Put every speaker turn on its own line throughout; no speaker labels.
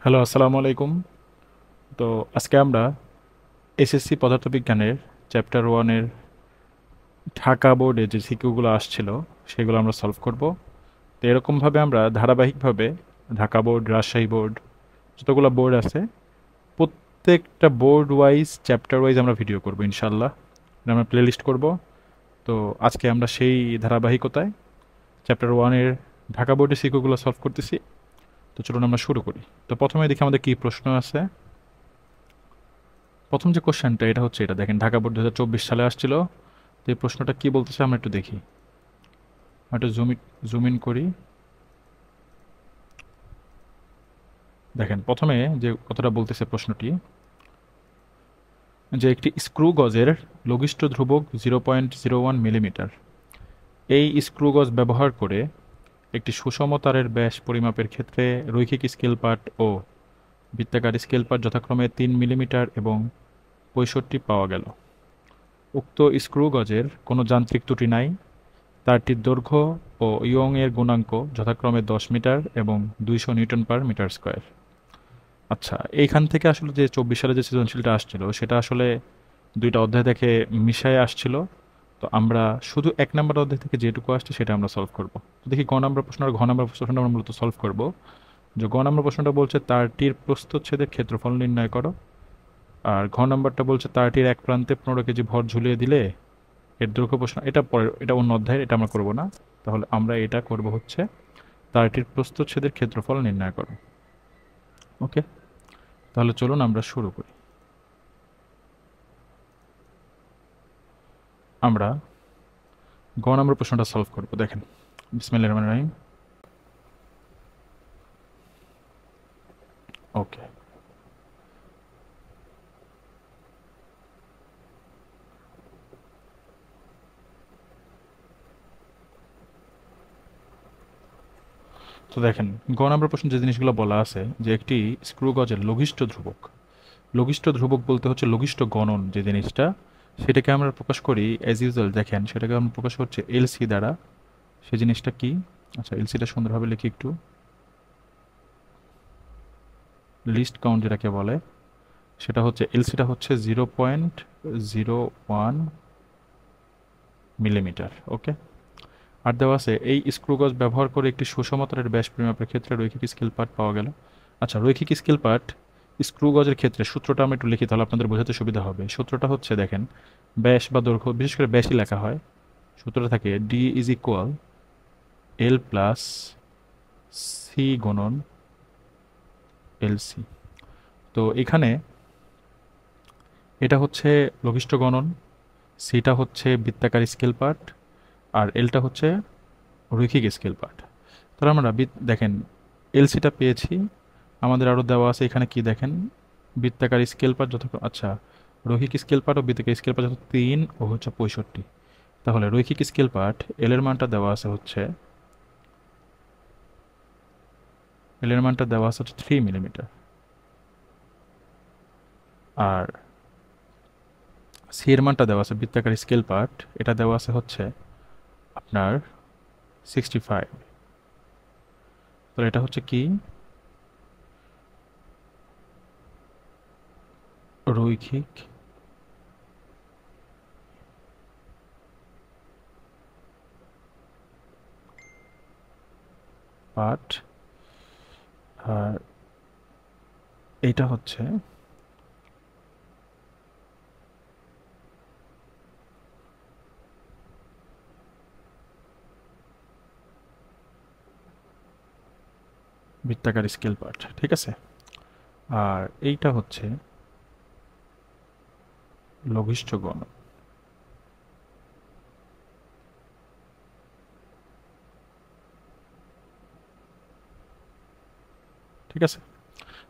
Hello, আসসালামু আলাইকুম। তো আজকে আমরা এসএসসি পদার্থবিজ্ঞানের চ্যাপ্টার ওয়ানের ঢাকা বোর্ডে যে সিকিউগুলো আসছিল সেগুলো আমরা সলভ করব। তো এরকমভাবে আমরা ধারাবাহিকভাবে ঢাকা বোর্ড, রাজশাহী বোর্ড, যতগুলো বোর্ড আছে প্রত্যেকটা বোর্ড ওয়াইজ চ্যাপ্টার ওয়াইজ আমরা ভিডিও করব ইনশাল্লাহ। এটা আমরা প্লে লিস্ট করবো। তো আজকে আমরা সেই ধারাবাহিকতায় চ্যাপ্টার ওয়ানের ঢাকা বোর্ডের সিকিউগুলো সলভ করতেছি। তো চলুন আমরা শুরু করি। তো প্রথমে দেখি আমাদের কী প্রশ্ন আছে। প্রথম যে কোশ্চেনটা এটা হচ্ছে, এটা দেখেন, ঢাকা বোর্ড 2024 সালে আসছিল। তো এই প্রশ্নটা কি বলতেছে আমরা একটু দেখি। আমরা একটু জুম ইন করি। দেখেন প্রথমে যে কথাটা বলতেছে প্রশ্নটি, যে একটি স্ক্রু গজের লঘিষ্ঠ ধ্রুবক 0.01 মিলিমিটার। এই স্ক্রু গজ ব্যবহার করে একটি সুষম তারের ব্যাস পরিমাপের ক্ষেত্রে রৈখিক স্কেল পার্ট ও বৃত্তাকার স্কেল পার্ট যথাক্রমে 3 মিলিমিটার এবং 65 পাওয়া গেল। উক্ত স্ক্রু গজের কোনো যান্ত্রিক ত্রুটি নাই। তারটির দৈর্ঘ্য ও ইয়ং এর গুণাঙ্ক যথাক্রমে 10 মিটার এবং 200 নিউটন/মিটার স্কয়ার। আচ্ছা, এইখান থেকে আসলে যে 24 সালে যে সৃজনশীলটা আসছিল সেটা আসলে দুইটা অধ্যায় থেকে মিশায় আসছিল। তো আমরা শুধু 1 নম্বর অধ্যায় থেকে যেটুকু আসছে সেটা আমরা সলভ করব। তো দেখি গ নম্বর প্রশ্ন আর ঘ নম্বর প্রশ্নটা আমরা মূলত সলভ করব। যে গ নম্বর প্রশ্নটা বলছে তারটির প্রস্থচ্ছেদের ক্ষেত্রফল নির্ণয় করো। আর ঘ নম্বরটা বলছে তারটির এক প্রান্তে 15 কেজি ভর ঝুলিয়ে দিলে এর দৈর্ঘ্য প্রশ্ন। এটা পরে, এটা অন্য অধ্যায়ের, এটা আমরা করব না। তাহলে আমরা এটা করব হচ্ছে তারটির প্রস্থচ্ছেদের ক্ষেত্রফল নির্ণয় করো। ওকে, তাহলে চলুন আমরা শুরু করি। আমরা গ নম্বর প্রশ্নটা সলভ করব। দেখেন, বিসমিল্লাহির রহমানির রহিম। ওকে, তো দেখেন গ নম্বর প্রশ্ন যে জিনিসগুলো বলা আছে, যে একটি স্ক্রু গজের লঘিষ্ঠ ধ্রুবক। লঘিষ্ঠ ধ্রুবক বলতে হচ্ছে লঘিষ্ঠ গণন যে জিনিসটা, সেটাকে আমরা প্রকাশ করি অ্যাজ ইউজুয়াল। দেখেন সেটাকে আমরা প্রকাশ হচ্ছে এলসি দ্বারা। সেই জিনিসটা কি? আচ্ছা, এলসিটা সুন্দরভাবে লিখি একটু। লিস্ট কাউন্ট যেটাকে বলে, সেটা হচ্ছে এলসিটা হচ্ছে 0.01 মিলিমিটার। ওকে, আর দেওয়া আছে এই স্ক্রু গজ ব্যবহার করে একটি সুষমতারের ব্যাস পরিমাপের ক্ষেত্রে রৈখিক স্কেল পার্ট পাওয়া গেল। আচ্ছা, রৈখিক স্কেল পার্ট স্ক্রু গজের ক্ষেত্রে সূত্রটা আমি একটু লিখি, তাহলে আপনাদের বোঝাতে সুবিধা হবে। সূত্রটা হচ্ছে, দেখেন, ব্যাস বা দৈর্ঘ্য, বিশেষ করে ব্যাসই লেখা হয়। সূত্রটা থাকে D is equal L plus C গুণন এলসি। তো এখানে এটা হচ্ছে লঘিষ্ঠ গণন, সিটা হচ্ছে বৃত্তাকার স্কেল পার্ট, আর এলটা হচ্ছে রৈখিক স্কেল পার্ট। তাহলে আমরা দেখেন এলসিটা পেয়েছি। আমাদের আরও দেওয়া আছে এখানে, কি দেখেন, বৃত্তাকার স্কেল পার্ট যত, আচ্ছা, রৈখিক স্কেল পার্ট ও বৃত্তাকার স্কেল পার্ট যত 3 ও হচ্ছে 65। তাহলে রৈখিক স্কেল পার্ট এল এর মানটা দেওয়া আছে হচ্ছে, এল এর মানটা দেওয়া আছে হচ্ছে 3 মিলিমিটার। আর সি এর মানটা দেওয়া আছে বৃত্তাকার স্কেল পার্ট, এটা দেওয়া আছে হচ্ছে আপনার 65। তাহলে এটা হচ্ছে কি, রৈখিক পার্ট। আর এইটা হচ্ছে বৃত্তাকার স্কেল পার্ট, ঠিক আছে। আর এইটা হচ্ছে লঘিষ্ঠ গণ, ঠিক আছে।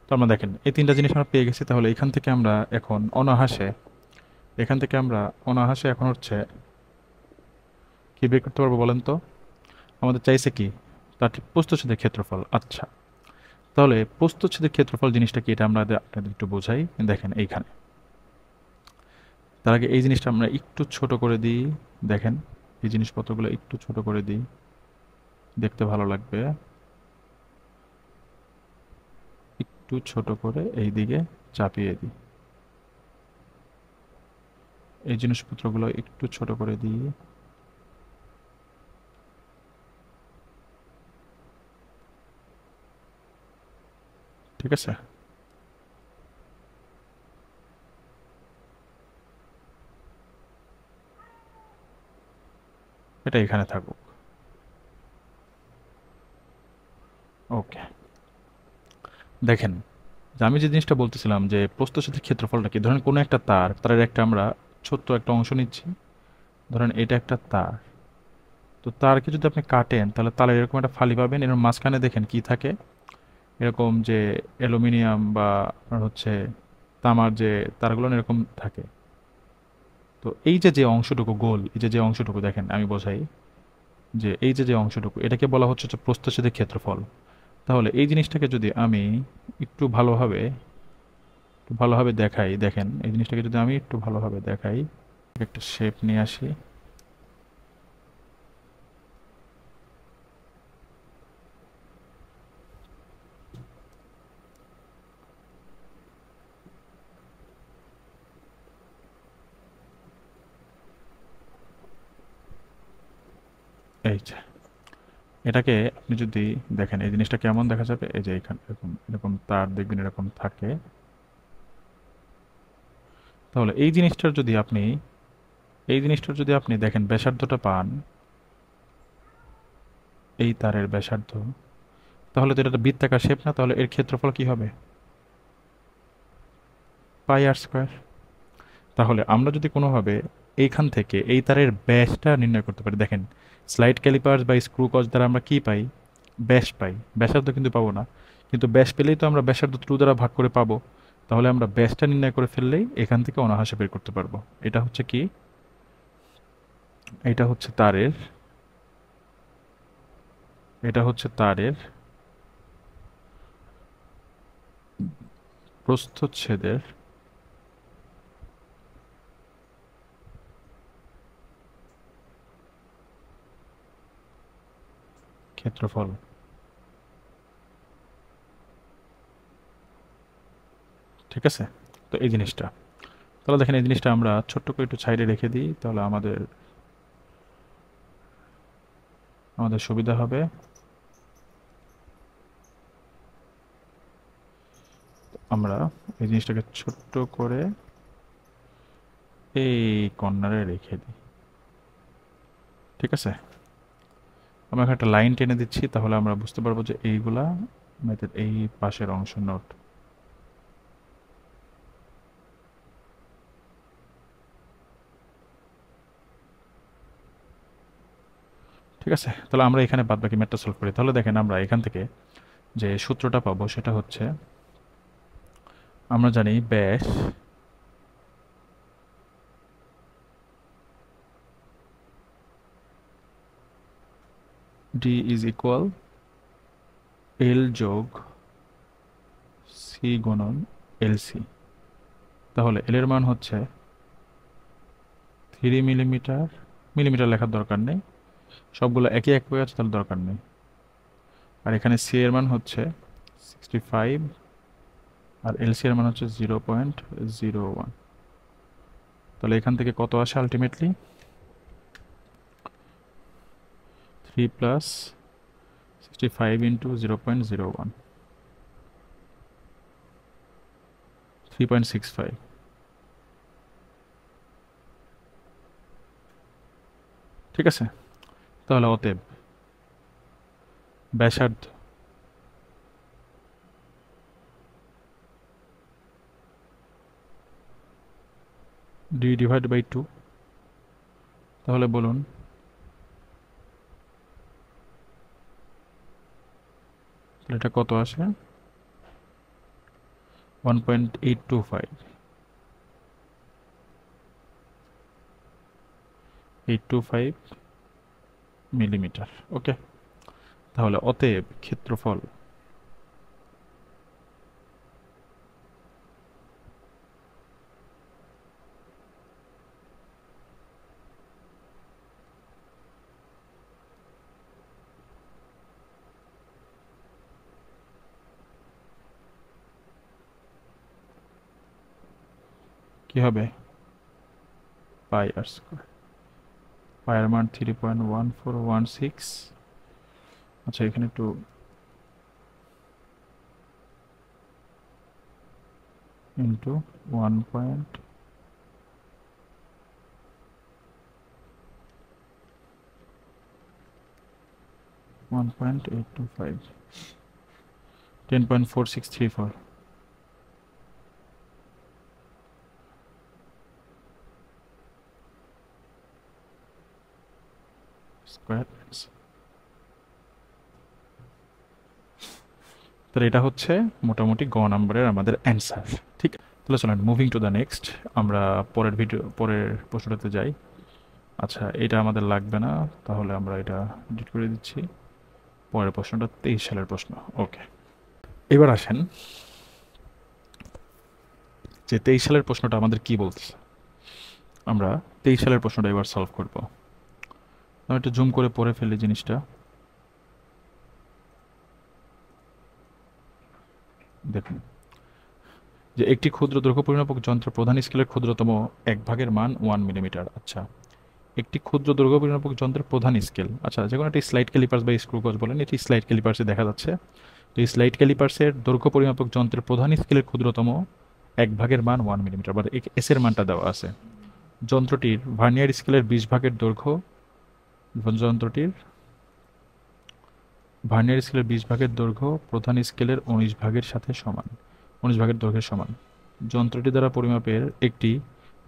তো আমরা দেখেন এই তিনটা জিনিস আমরা পেয়ে গেছি। তাহলে এখান থেকে আমরা এখন অনায়াসে, এখান থেকে আমরা অনায়াসে এখন হচ্ছে কি বের করতে পারবো বলেন তো। আমাদের চাইছে কি, তার ঠিক প্রস্থচ্ছেদের ক্ষেত্রফল। আচ্ছা, তাহলে প্রস্থচ্ছেদের ক্ষেত্রফল জিনিসটা কি, এটা আমরা আপনাদের একটু বোঝাই। দেখেন এইখানে, তার আগে এই জিনিসটা আমরা একটু ছোট করে দিই। দেখেন এই জিনিসপত্রগুলো একটু ছোট করে দিই, দেখতে ভালো লাগবে। একটু ছোট করে এই দিকে চাপিয়ে দিই, এই জিনিসপত্রগুলো একটু ছোট করে দিই। ঠিক আছে, এটা এখানে থাকুক। ওকে, দেখেন যে আমি যে জিনিসটা বলতেছিলাম যে প্রস্থচ্ছেদের ক্ষেত্রফলটা কি, ধরেন কোনো একটা তারের একটা আমরা ছোট্ট একটা অংশ নিচ্ছি, ধরেন এটা একটা তার। তো তারকে যদি আপনি কাটেন তাহলে তারের এরকম একটা ফালি পাবেন, এর মাঝখানে দেখেন কি থাকে, এরকম যে অ্যালুমিনিয়াম বা আপনার হচ্ছে তামার যে তারগুলো না এরকম থাকে। তো এই যে যে অংশটুকু গোল, এই যে যে অংশটুকু দেখেন আমি বোঝাই, যে এই যে যে অংশটুকু এটাকে বলা হচ্ছে হচ্ছে প্রস্থচ্ছেদের ক্ষেত্রফল। তাহলে এই জিনিসটাকে যদি আমি একটু ভালোভাবে একটু ভালোভাবে দেখাই, দেখেন এই জিনিসটাকে যদি আমি একটু ভালোভাবে দেখাই, একটা শেপ নিয়ে আসি। এই যে এটাকে আপনি যদি দেখেন এই জিনিসটা কেমন দেখা যাবে, এই যে এখানে এরকম এরকম তার দেখবেন এরকম থাকে। তাহলে এই জিনিসটার যদি আপনি দেখেন ব্যাসার্ধটা পান, এই তারের ব্যাসার্ধ, তাহলে তো এটা একটা বৃত্তাকার শেপ না, তাহলে এর ক্ষেত্রফল কি হবে? পাই আর স্কোয়ার। তাহলে আমরা যদি কোনোভাবে এইখান থেকে এই তারের ব্যাসটা নির্ণয় করতে পারি, দেখেন স্লাইড ক্যালিপার্স বা স্ক্রু গজ দ্বারা আমরা কি পাই? ব্যাস পাই, ব্যাসার্ধ কিন্তু পাবো না। কিন্তু ব্যাস পেলেই তো আমরা ব্যাসার্ধ টু দ্বারা ভাগ করে পাবো। তাহলে আমরা ব্যাসটা নির্ণয় করে ফেললেই এখান থেকে অনায়াসে বের করতে পারবো। এটা হচ্ছে কি, এটা হচ্ছে তারের, এটা হচ্ছে তারের প্রস্থচ্ছেদের ক্ষেত্রফল। ঠিক আছে, তো এই জিনিসটা, তাহলে দেখেন এই জিনিসটা আমরা ছোট্ট করে একটু সাইডে রেখে দিই, তাহলে আমাদের আমাদের সুবিধা হবে। আমরা এই জিনিসটাকে ছোট্ট করে এই কর্নারে রেখে দিই। ঠিক আছে, আমরা এখানে একটা লাইন টেনে দিচ্ছি, তাহলে আমরা বুঝতে পারবো যে এইগুলা আমাদের এই পাশের অংশ নোট। ঠিক আছে, তাহলে আমরা এখানে বাদবাকি ম্যাথটা সলভ করি। তাহলে দেখেন আমরা এখান থেকে যে সূত্রটা পাবো সেটা হচ্ছে, আমরা জানি ব্যাস ডি ইজ ইকুয়াল এল যোগ সি গুণন এল সি। তাহলে এল এর মান হচ্ছে 3 মিলিমিটার, মিলিমিটার লেখার দরকার নেই, সবগুলো একই এক পেয়ে আছে তাহলে দরকার নেই। আর এখানে সি এর মান হচ্ছে 65, আর এলসি এর মান হচ্ছে 0.01। তাহলে এখান থেকে কত আসে আলটিমেটলি? 3 + 65 ইন্টু 0.01, 3.65। ঠিক আছে, তাহলে অতএব ব্যাসার্ধ d/2, তাহলে বলুন তাহলে এটা কত আসে? 1.825, 825 মিলিমিটার। ওকে, তাহলে অতএব ক্ষেত্রফল কি হবে? পাই আর স্কোয়ার। পায়ের মান 3.1416। আচ্ছা, এখানে একটু ইন্টু 1.825, 10.4634 স্কোয়ার। তাহলে এটা হচ্ছে মোটামুটি গ নাম্বারের আমাদের অ্যান্সার। ঠিক, তাহলে চলেন মুভিং টু দ্য নেক্সট। আমরা পরের প্রশ্নটাতে যাই। আচ্ছা, এটা আমাদের লাগবে না, তাহলে আমরা এটা ডিলিট করে দিচ্ছি। পরের প্রশ্নটা 23 সালের প্রশ্ন। ওকে, এবার আসেন যে 23 সালের প্রশ্নটা আমাদের কি বলছে। আমরা 23 সালের প্রশ্নটা এবার সলভ করব। আমি একটু জুম করে পড়ে ফেলি জিনিসটা। দেখুন যে একটি ক্ষুদ্র দৈর্ঘ্য পরিমাপক যন্ত্র প্রধান স্কেলের ক্ষুদ্রতম এক ভাগের মান 1 মিলিমিটার। আচ্ছা, একটি ক্ষুদ্র দৈর্ঘ্য পরিমাপক যন্ত্রের প্রধান স্কেল, আচ্ছা যে কোনো একটা স্লাইড ক্যালিপার্স বা স্ক্রু গজ বলেন, এটি স্লাইড ক্যালিপার্সে দেখা যাচ্ছে। তো এই স্লাইড ক্যালিপার্সের দৈর্ঘ্য পরিমাপক যন্ত্রের প্রধান স্কেলের ক্ষুদ্রতম এক ভাগের মান 1 মিলিমিটার, বা এস এর মানটা দেওয়া আছে। যন্ত্রটির ভার্নিয়ার স্কেলের 20 ভাগের দৈর্ঘ্য, যন্ত্রটির ভার্নিয়ার স্কেলের 20 ভাগের দৈর্ঘ্য প্রধান স্কেলের 19 ভাগের সাথে সমান, 19 ভাগের দৈর্ঘ্যের সমান। যন্ত্রটি দ্বারা পরিমাপের একটি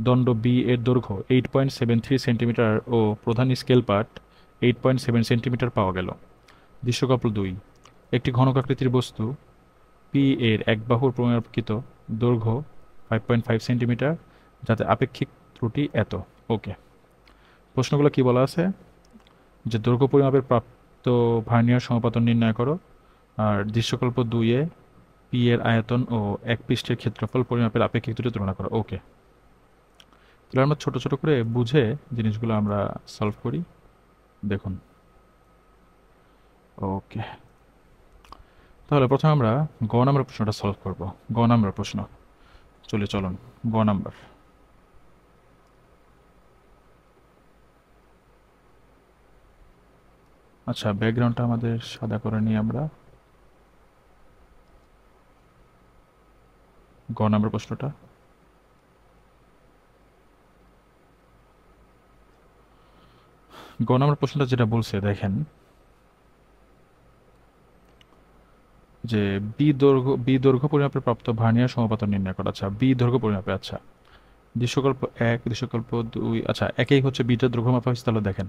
দণ্ড বি এর দৈর্ঘ্য 8.73 সেন্টিমিটার ও প্রধান স্কেল পার্ট 8.7 সেন্টিমিটার পাওয়া গেল। দৃশ্যকল্প 2, একটি ঘনকাকৃতির বস্তু পি এর এক বাহুর পরিমাপকৃত দৈর্ঘ্য 5.5 সেন্টিমিটার, যাতে আপেক্ষিক ত্রুটি এত। ওকে, প্রশ্নগুলো কি বলা আছে? যে দৈর্ঘ্য পরিমাপের প্রাপ্ত ভার্নিয়ার সমাপতন নির্ণয় করো, আর দৃশ্যকল্প 2-এ পি এর আয়তন ও এক পৃষ্ঠের ক্ষেত্রফল পরিমাপের আপেক্ষিক ত্রুটি তুলনা করো। ওকে, তাহলে আমরা ছোট ছোট করে বুঝে জিনিসগুলো আমরা সলভ করি। দেখুন, ওকে, তাহলে প্রথমে আমরা গ নাম্বার প্রশ্নটা সলভ করব। গ নাম্বার প্রশ্ন, চলুন গ নাম্বার। আচ্ছা, ব্যাকগ্রাউন্ডটা আমাদের সাদা করে নিই আমরা। গ নাম্বার প্রশ্নটা, গ নাম্বার প্রশ্নটা যেটা বলছে দেখেন যে বি দৈর্ঘ্য পরিমাপের প্রাপ্ত ভার্নিয়ার সমাপতন নির্ণয় করা। আচ্ছা, বি দৈর্ঘ্য পরিমাপে, আচ্ছা দৃশ্যকল্প 1, দৃশ্যকল্প 2, আচ্ছা একেই হচ্ছে বিটার দৈর্ঘ্য মাপা হয়েছে। তাহলে দেখেন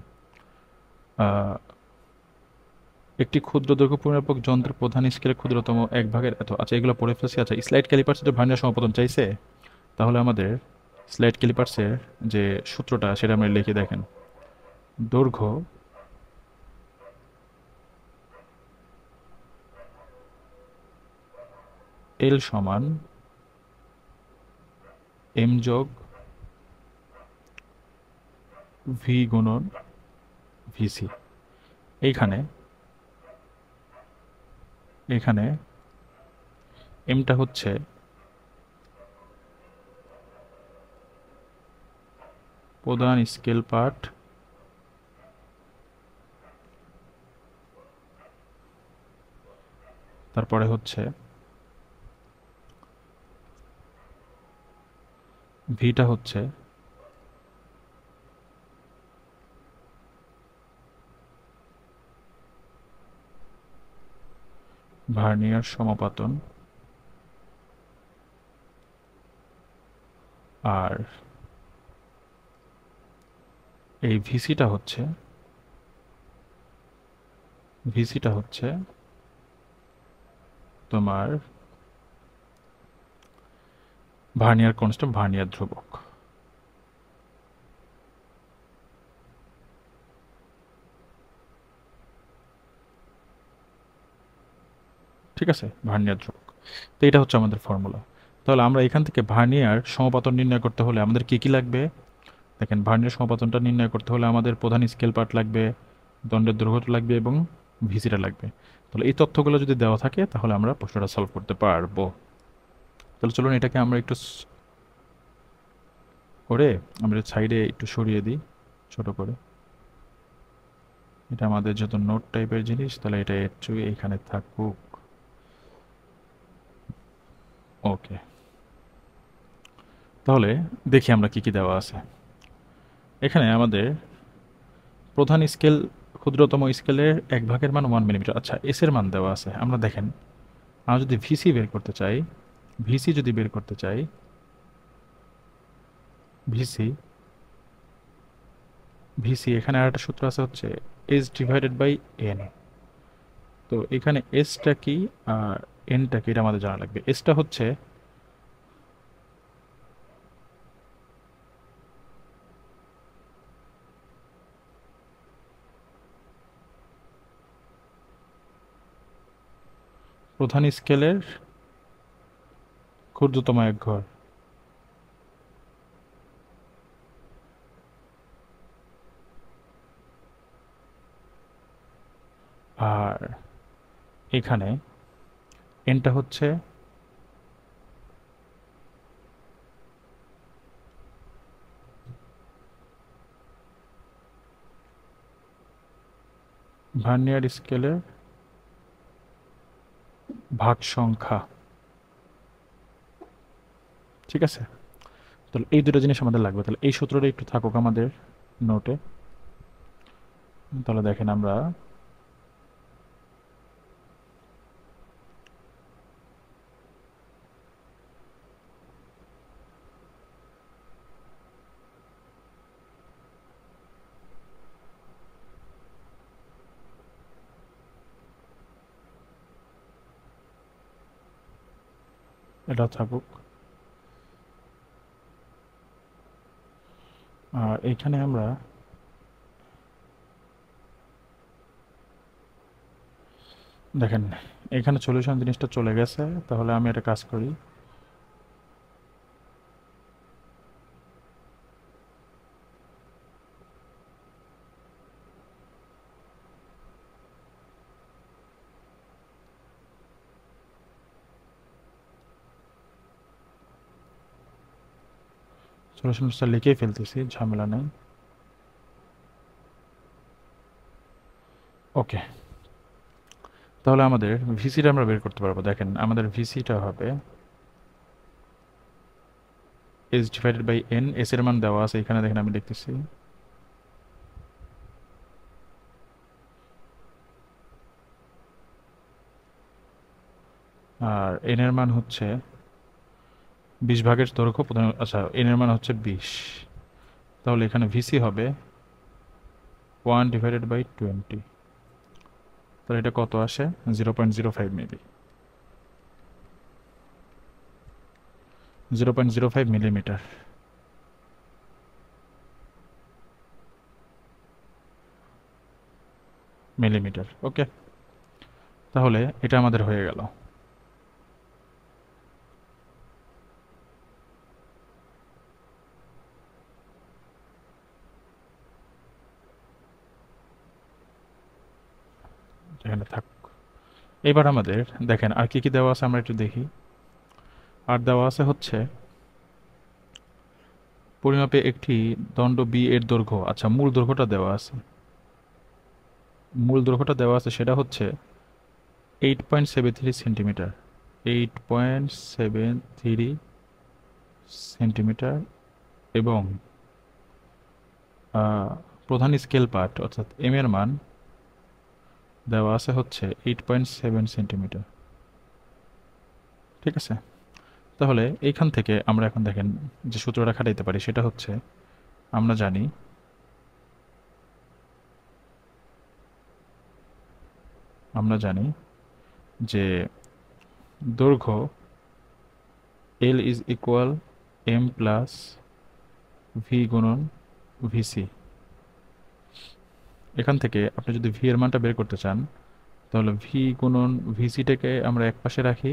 একটি ক্ষুদ্র দৈর্ঘ্য পরিমাপক যন্ত্রের প্রধান স্কেলের ক্ষুদ্রতম এক ভাগের এত। আচ্ছা, এগুলো পড়ে ফেলছি। আচ্ছা, স্লাইড ক্যালিপার্সের যে ভার্নিয়ার সমাপতন চাইছে, তাহলে আমাদের স্লাইড ক্যালিপার্সের যে সূত্রটা সেটা আমরা লিখে দেখেন। দৈর্ঘ্য এল সমান এম যোগ ভি গুণন ভিসি। এইখানে এখানে এমটা হচ্ছে প্রধান স্কেল পার্ট, তারপরে হচ্ছে ভিটা হচ্ছে ভার্নিয়ার সমাপতন, আর এই ভিসিটা হচ্ছে তোমার ভার্নিয়ার কনস্ট্যান্ট, ভার্নিয়ার ধ্রুবক। ঠিক আছে, ভার্নিয়ার ধ্রুবক। তো এটা হচ্ছে আমাদের ফর্মুলা। তাহলে আমরা এখান থেকে ভার্নিয়ার সমাপতন নির্ণয় করতে হলে আমাদের কি কি লাগবে? দেখেন, ভার্নিয়ার সমাপতনটা নির্ণয় করতে হলে আমাদের প্রধান স্কেল পার্ট লাগবে, দণ্ডের দৈর্ঘ্যটা লাগবে এবং ভিসিটা লাগবে। তাহলে এই তথ্যগুলো যদি দেওয়া থাকে তাহলে আমরা প্রশ্নটা সলভ করতে পারবো। তাহলে চলুন এটাকে আমরা একটু করে আমরা সাইডে একটু সরিয়ে দিই ছোট করে। এটা আমাদের যত নোট টাইপের জিনিস, তাহলে এটা একটু এইখানে থাকুক। ওকে, তাহলে দেখি আমরা কি কি দেওয়া আছে। এখানে আমাদের প্রধান স্কেল, ক্ষুদ্রতম স্কেলের 1/এর মান 1 মিলিমিটার। আচ্ছা, এস এর মান দেওয়া আছে। আমরা দেখেন, আমরা যদি ভিসি বের করতে চাই, ভিসি যদি বের করতে চাই, ভিসি ভিসি এখানে আর একটা সূত্র আছে, হচ্ছে এস ডিভাইডেড বাই এন। তো এখানে এসটা কি আর এনটা কি এটা আমাদের জানা লাগবে। এসটা হচ্ছে প্রধান স্কেলের ক্ষুদ্রতম এক ঘর, আর এখানে এনটা হচ্ছে ভার্নিয়ার স্কেলের ভাগ সংখ্যা। ঠিক আছে, তাহলে এই দুটো জিনিস আমাদের লাগবে। তাহলে এই সূত্রটা একটু থাকুক আমাদের নোটে। তাহলে দেখেন, আমরা এটা থাকুক। আর এখানে আমরা দেখেন, এখানে সলিউশন জিনিসটা চলে গেছে। তাহলে আমি একটা কাজ করি, সলিউশনটা লিখেই ফেলতেছি, ঝামেলা নেই। ওকে, তাহলে আমাদের ভিসিটা আমরা বের করতে পারবো। দেখেন, আমাদের ভিসিটা হবে S divided by N. S এর মান দেওয়া আছে এখানে, দেখেন আমি লিখতেছি। আর এন এর মান হচ্ছে 20 দৈর্ঘ্য প্রধান। আচ্ছা, এন এর মান হচ্ছে 20। তাহলে এখানে ভিসি হবে 1/20। তাহলে এটা কত আসে? 0.05 মিলি, 0.05 মিলিমিটার। মিলিমিটার, ওকে। তাহলে এটা আমাদের হয়ে গেল। এখানে থাক। এবার আমাদের দেখেন আর কি কি দেওয়া আছে আমরা একটু দেখি। আর দেওয়া আছে হচ্ছে পরিমাপে একটি দণ্ড বি এর দৈর্ঘ্য। আচ্ছা, মূল দৈর্ঘ্যটা দেওয়া আছে। মূল দৈর্ঘ্যটা দেওয়া আছে, সেটা হচ্ছে 8.73 সেন্টিমিটার। 8.73 সেন্টিমিটার। এবং প্রধান স্কেল পার্ট অর্থাৎ এম এর মান দেওয়া আছে হচ্ছে 8.7 সেন্টিমিটার। ঠিক আছে, তাহলে এইখান থেকে আমরা এখন দেখেন যে সূত্রটা খাটাইতে পারি, সেটা হচ্ছে আমরা জানি যে দৈর্ঘ্য L is equal M plus V গুণন ভিসি। এখান থেকে আপনি যদি ভি এর মানটা বের করতে চান, তাহলে ভি গুণন ভিসিটাকে আমরা এক পাশে রাখি,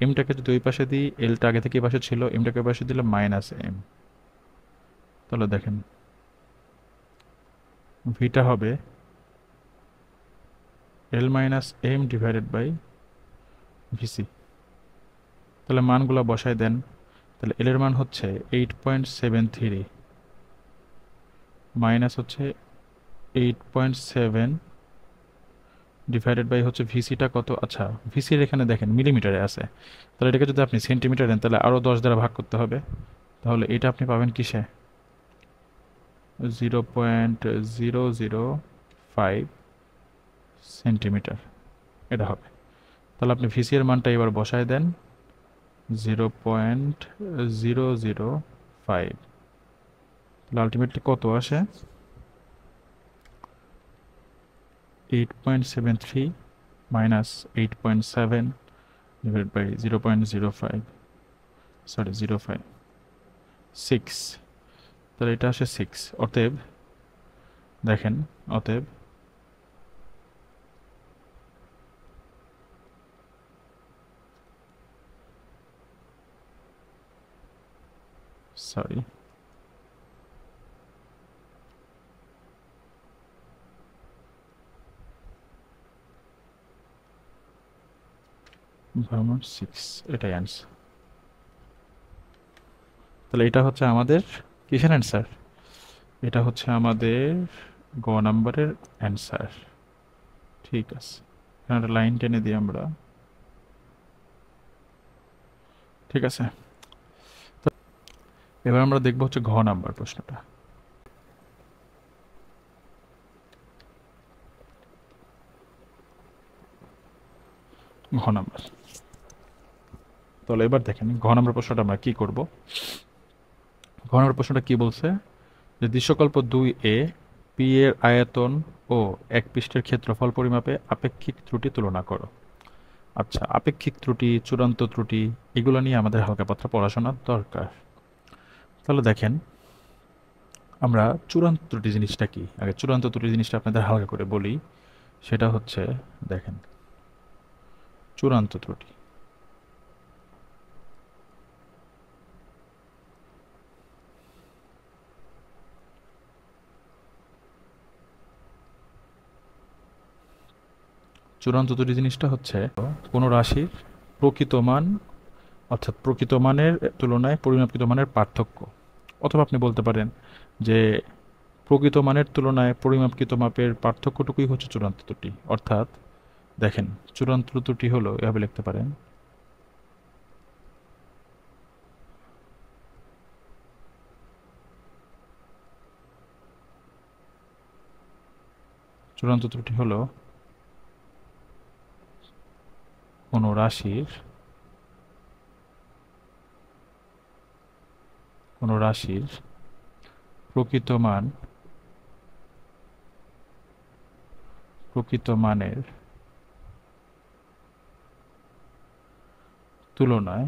এমটাকে যদি ওই পাশে দিই, এলটা আগে থেকে এই পাশে ছিল, এমটাকে ওই পাশে দিলে মাইনাস এম। তাহলে দেখেন ভিটা হবে L minus M divided by VC. তাহলে মানগুলো বসায় দেন। তাহলে এল এর মান হচ্ছে 8.73 মাইনাস হচ্ছে 8.7 ডিভাইডেড বাই হচ্ছে ভিসিটা কত, আচ্ছা ভিসির এখানে দেখেন মিলিমিটারে আছে, তাহলে এটাকে যদি আপনি সেন্টিমিটার দেন তাহলে আরও 10 দ্বারা ভাগ করতে হবে। তাহলে এটা আপনি পাবেন কিসে, 0.005 সেন্টিমিটার এটা হবে। তাহলে আপনি ভিসি এর মানটা এবার বসায় দেন 0.005, তাহলে আলটিমেটলি কত আসে, 8.73 মাইনাস 8.7 ডিভাইড বাই 0.05, সরি 05, 6, তাহলে এটা আসে 6। অতএব দেখেন, অতএব সরি ভার্মন 6, এটাই অ্যান্সার। তাহলে এটা হচ্ছে আমাদের কিসের অ্যান্সার, এটা হচ্ছে আমাদের গ নাম্বারের অ্যান্সার। ঠিক আছে, এখানে একটা লাইন টেনে দিই আমরা। ঠিক আছে, তো এবার আমরা দেখবো হচ্ছে ঘ নাম্বার প্রশ্নটা। ঘ নাম্বার, তাহলে এবার দেখেন ঘ নাম্বার প্রশ্নটা আমরা কি করব। ঘ নাম্বার প্রশ্নটা কি বলছে, যে দৃশ্যকল্প 2 এ পি এর আয়তন ও এক পৃষ্ঠের ক্ষেত্রফল পরিমাপে আপেক্ষিক ত্রুটি তুলনা করো। আচ্ছা, আপেক্ষিক ত্রুটি, চূড়ান্ত ত্রুটি, এগুলো নিয়ে আমাদের হালকা পাতলা পড়াশোনার দরকার। তাহলে দেখেন, আমরা চূড়ান্ত ত্রুটি জিনিসটা কি, আগে চূড়ান্ত ত্রুটি জিনিসটা আপনাদের হালকা করে বলি। সেটা হচ্ছে, দেখেন চূড়ান্ত ত্রুটি, চূড়ান্ত ত্রুটি জিনিসটা হচ্ছে কোনো রাশির প্রকৃত মান, অর্থাৎ প্রকৃত মানের তুলনায় পরিমাপকৃত মানের পার্থক্য। অথবা আপনি বলতে পারেন যে প্রকৃত মানের তুলনায় পরিমাপকৃত মাপের পার্থক্যটুকুই হচ্ছে চূড়ান্ত ত্রুটি। অর্থাৎ দেখেন, চূড়ান্ত ত্রুটি হলো, এভাবে লিখতে পারেন, চূড়ান্ত ত্রুটি হলো কোনো রাশির, কোনো রাশির প্রকৃত মান, প্রকৃত মানের তুলনায়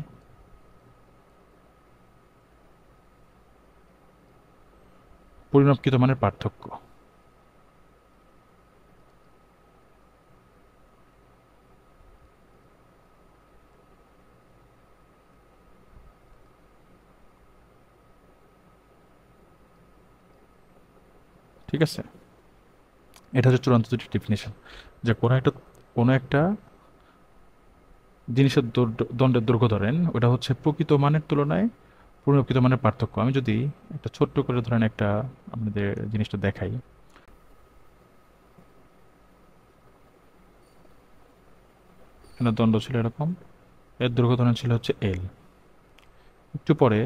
পরিমাপকৃত মানের পার্থক্য। ঠিক আছে, এটা হচ্ছে চূড়ান্ত ত্রুটির ডেফিনেশন, যে কোনো একটা জিনিসের দণ্ডের দৈর্ঘ্য ধরেন, ওটা হচ্ছে প্রকৃত মানের তুলনায় পরিমাপকৃত মানের পার্থক্য। আমি যদি একটা ছোট্ট করে ধরেন একটা আপনাদের জিনিসটা দেখাই, এখানে দণ্ড ছিল এরকম, এর দৈর্ঘ্য ধরেন ছিল হচ্ছে এল। একটু পরে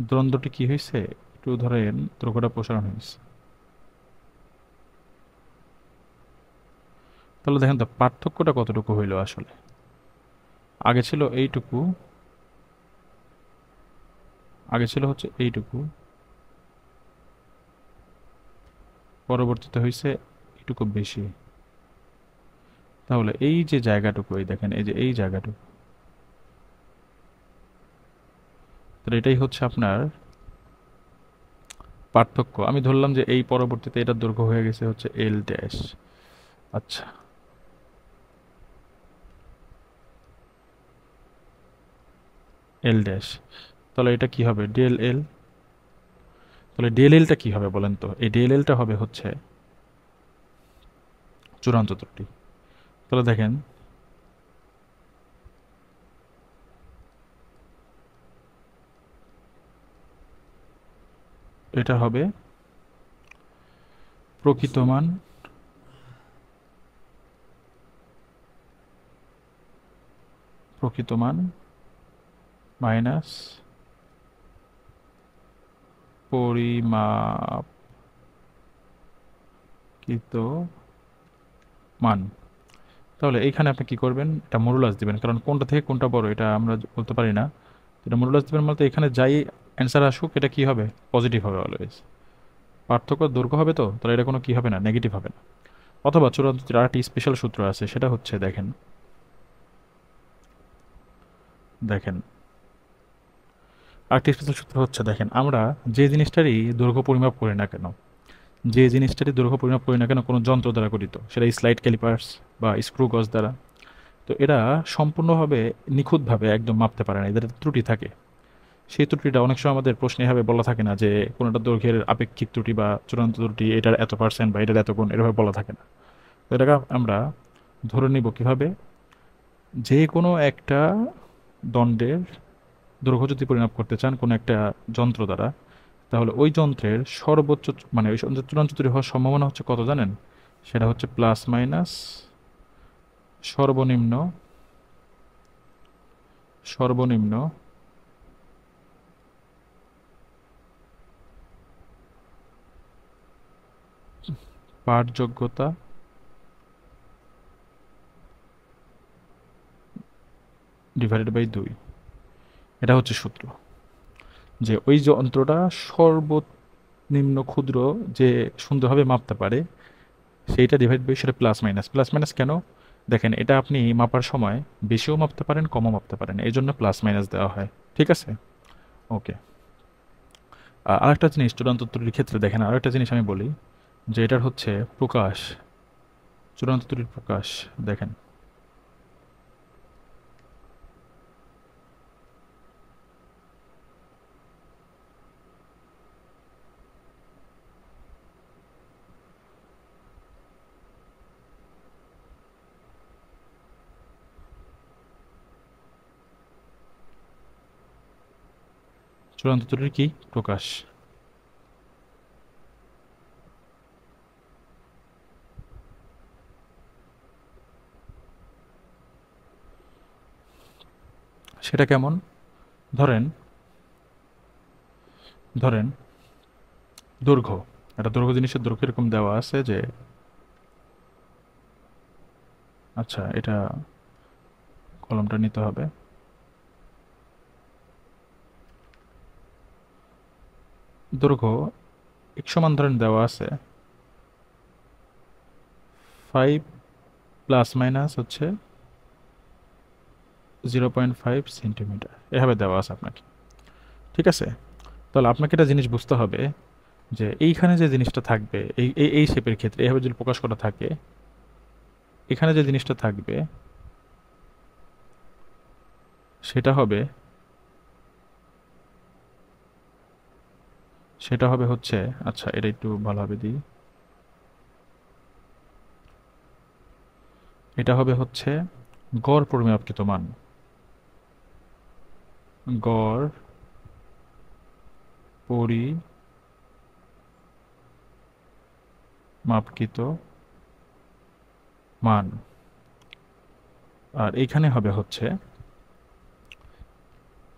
দ্বন্দ্বটি কি হয়েছে, একটু ধরেন দৈর্ঘ্যটা প্রসারণ হয়েছে। তাহলে দেখেন তো পার্থক্যটা কতটুকু হইল আসলে, আগে ছিল এইটুকু, আগে ছিল হচ্ছে এইটুকু, পরবর্তীতে হয়েছে এইটুকু বেশি। তাহলে এই যে জায়গাটুকু, এই দেখেন এই যে এই জায়গাটুকু, তাহলে এটাই হচ্ছে আপনার পার্থক্য। আমি ধরলাম যে এই পরবর্তীতে এটার দৈর্ঘ্য হয়ে গেছে হচ্ছে এল ড্যাশ। আচ্ছা, এল ড্যাশ, তাহলে এটা কি হবে, ডিএল এল। তাহলে ডিএল এলটা কি হবে বলেন তো, এই ডিএল এলটা হবে হচ্ছে চূড়ান্ত ত্রুটি। তাহলে দেখেন, এটা হবে প্রকৃত মান মাইনাস পরিমাপিত মান। তাহলে এইখানে আপনি কি করবেন, এটা মডুলাস দিবেন, কারণ কোনটা থেকে কোনটা বড় এটা আমরা বলতে পারি না। এটা মডুলাস দিবেন বলতে এখানে যাই অ্যান্সার আসুক এটা কি হবে, পজিটিভ হবে অলওয়েজ। পার্থক্য দৈর্ঘ্য হবে, তো তাহলে এটা কোনো কি হবে না, নেগেটিভ হবে না। অথবা চূড়ান্ত আরেকটি স্পেশাল সূত্র আছে, সেটা হচ্ছে দেখেন দেখেন আরেকটি স্পেশাল সূত্র হচ্ছে, দেখেন আমরা যে জিনিসটারই দৈর্ঘ্য পরিমাপ করি না কেন, কোনো যন্ত্র দ্বারা গঠিত, সেটা স্লাইড ক্যালিপার্স বা স্ক্রু গজ দ্বারা, তো এরা সম্পূর্ণভাবে নিখুঁতভাবে একদম মাপতে পারে না, এদের ত্রুটি থাকে। সেই ত্রুটিটা অনেক সময় আমাদের প্রশ্নে এভাবে বলা থাকে না যে কোনোটা দৈর্ঘ্যের আপেক্ষিক ত্রুটি বা চূড়ান্ত ত্রুটি এটার এত পার্সেন্ট বা এটার এত গুণ, এভাবে বলা থাকে না। তো এটাকে আমরা ধরে নিব কিভাবে, যে কোনো একটা দণ্ডের দৈর্ঘ্য যদি পরিমাপ করতে চান কোনো একটা যন্ত্র দ্বারা, তাহলে ওই যন্ত্রের সর্বোচ্চ মানে ওই যন্ত্রের চূড়ান্ত ত্রুটি হওয়ার সম্ভাবনা হচ্ছে কত জানেন, সেটা হচ্ছে প্লাস মাইনাস সর্বনিম্ন সর্বনিম্ন পাঠযোগ্যতা ডিভাইডেড বাই 2। এটা হচ্ছে সূত্র, যে ওই যন্ত্রটা সর্বনিম্ন ক্ষুদ্র যে সুন্দরভাবে মাপতে পারে সেইটা ডিভাইড বাই সেটা প্লাস মাইনাস কেন, দেখেন এটা আপনি মাপার সময় বেশিও মাপতে পারেন কমও মাপতে পারেন, এই জন্য প্লাস মাইনাস দেওয়া হয়। ঠিক আছে, ওকে। আরেকটা জিনিস চূড়ান্ত ত্রুটির ক্ষেত্রে দেখেন, আরেকটা জিনিস আমি বলি, যে এটার হচ্ছে প্রকাশ, চূড়ান্ত ত্রুটির প্রকাশ দেখেন। চূড়ান্ত ত্রুটির কি প্রকাশ, সেটা কেমন, ধরেন ধরেন দৈর্ঘ্য, একটা দৈর্ঘ্য জিনিসের দৈর্ঘ্য এরকম দেওয়া আছে যে, আচ্ছা এটা কলমটা নিতে হবে, দৈর্ঘ্য এক সমান ধরেন দেওয়া আছে 5 প্লাস মাইনাস হচ্ছে 0.5 সেন্টিমিটার, এভাবে দেওয়া আছে আপনাকে। ঠিক আছে, তাহলে আপনাকে একটা জিনিস বুঝতে হবে, যে এইখানে যে জিনিসটা থাকবে এই এই এই শেপের ক্ষেত্রে এভাবে যদি প্রকাশ করা থাকে, এখানে যে জিনিসটা থাকবে সেটা হবে হচ্ছে, আচ্ছা এটা একটু ভালোভাবে দিই, এটা হবে হচ্ছে গড় পরিমাপকৃত মান, গড় পরিমাপকৃত মান। আর এইখানে হবে হচ্ছে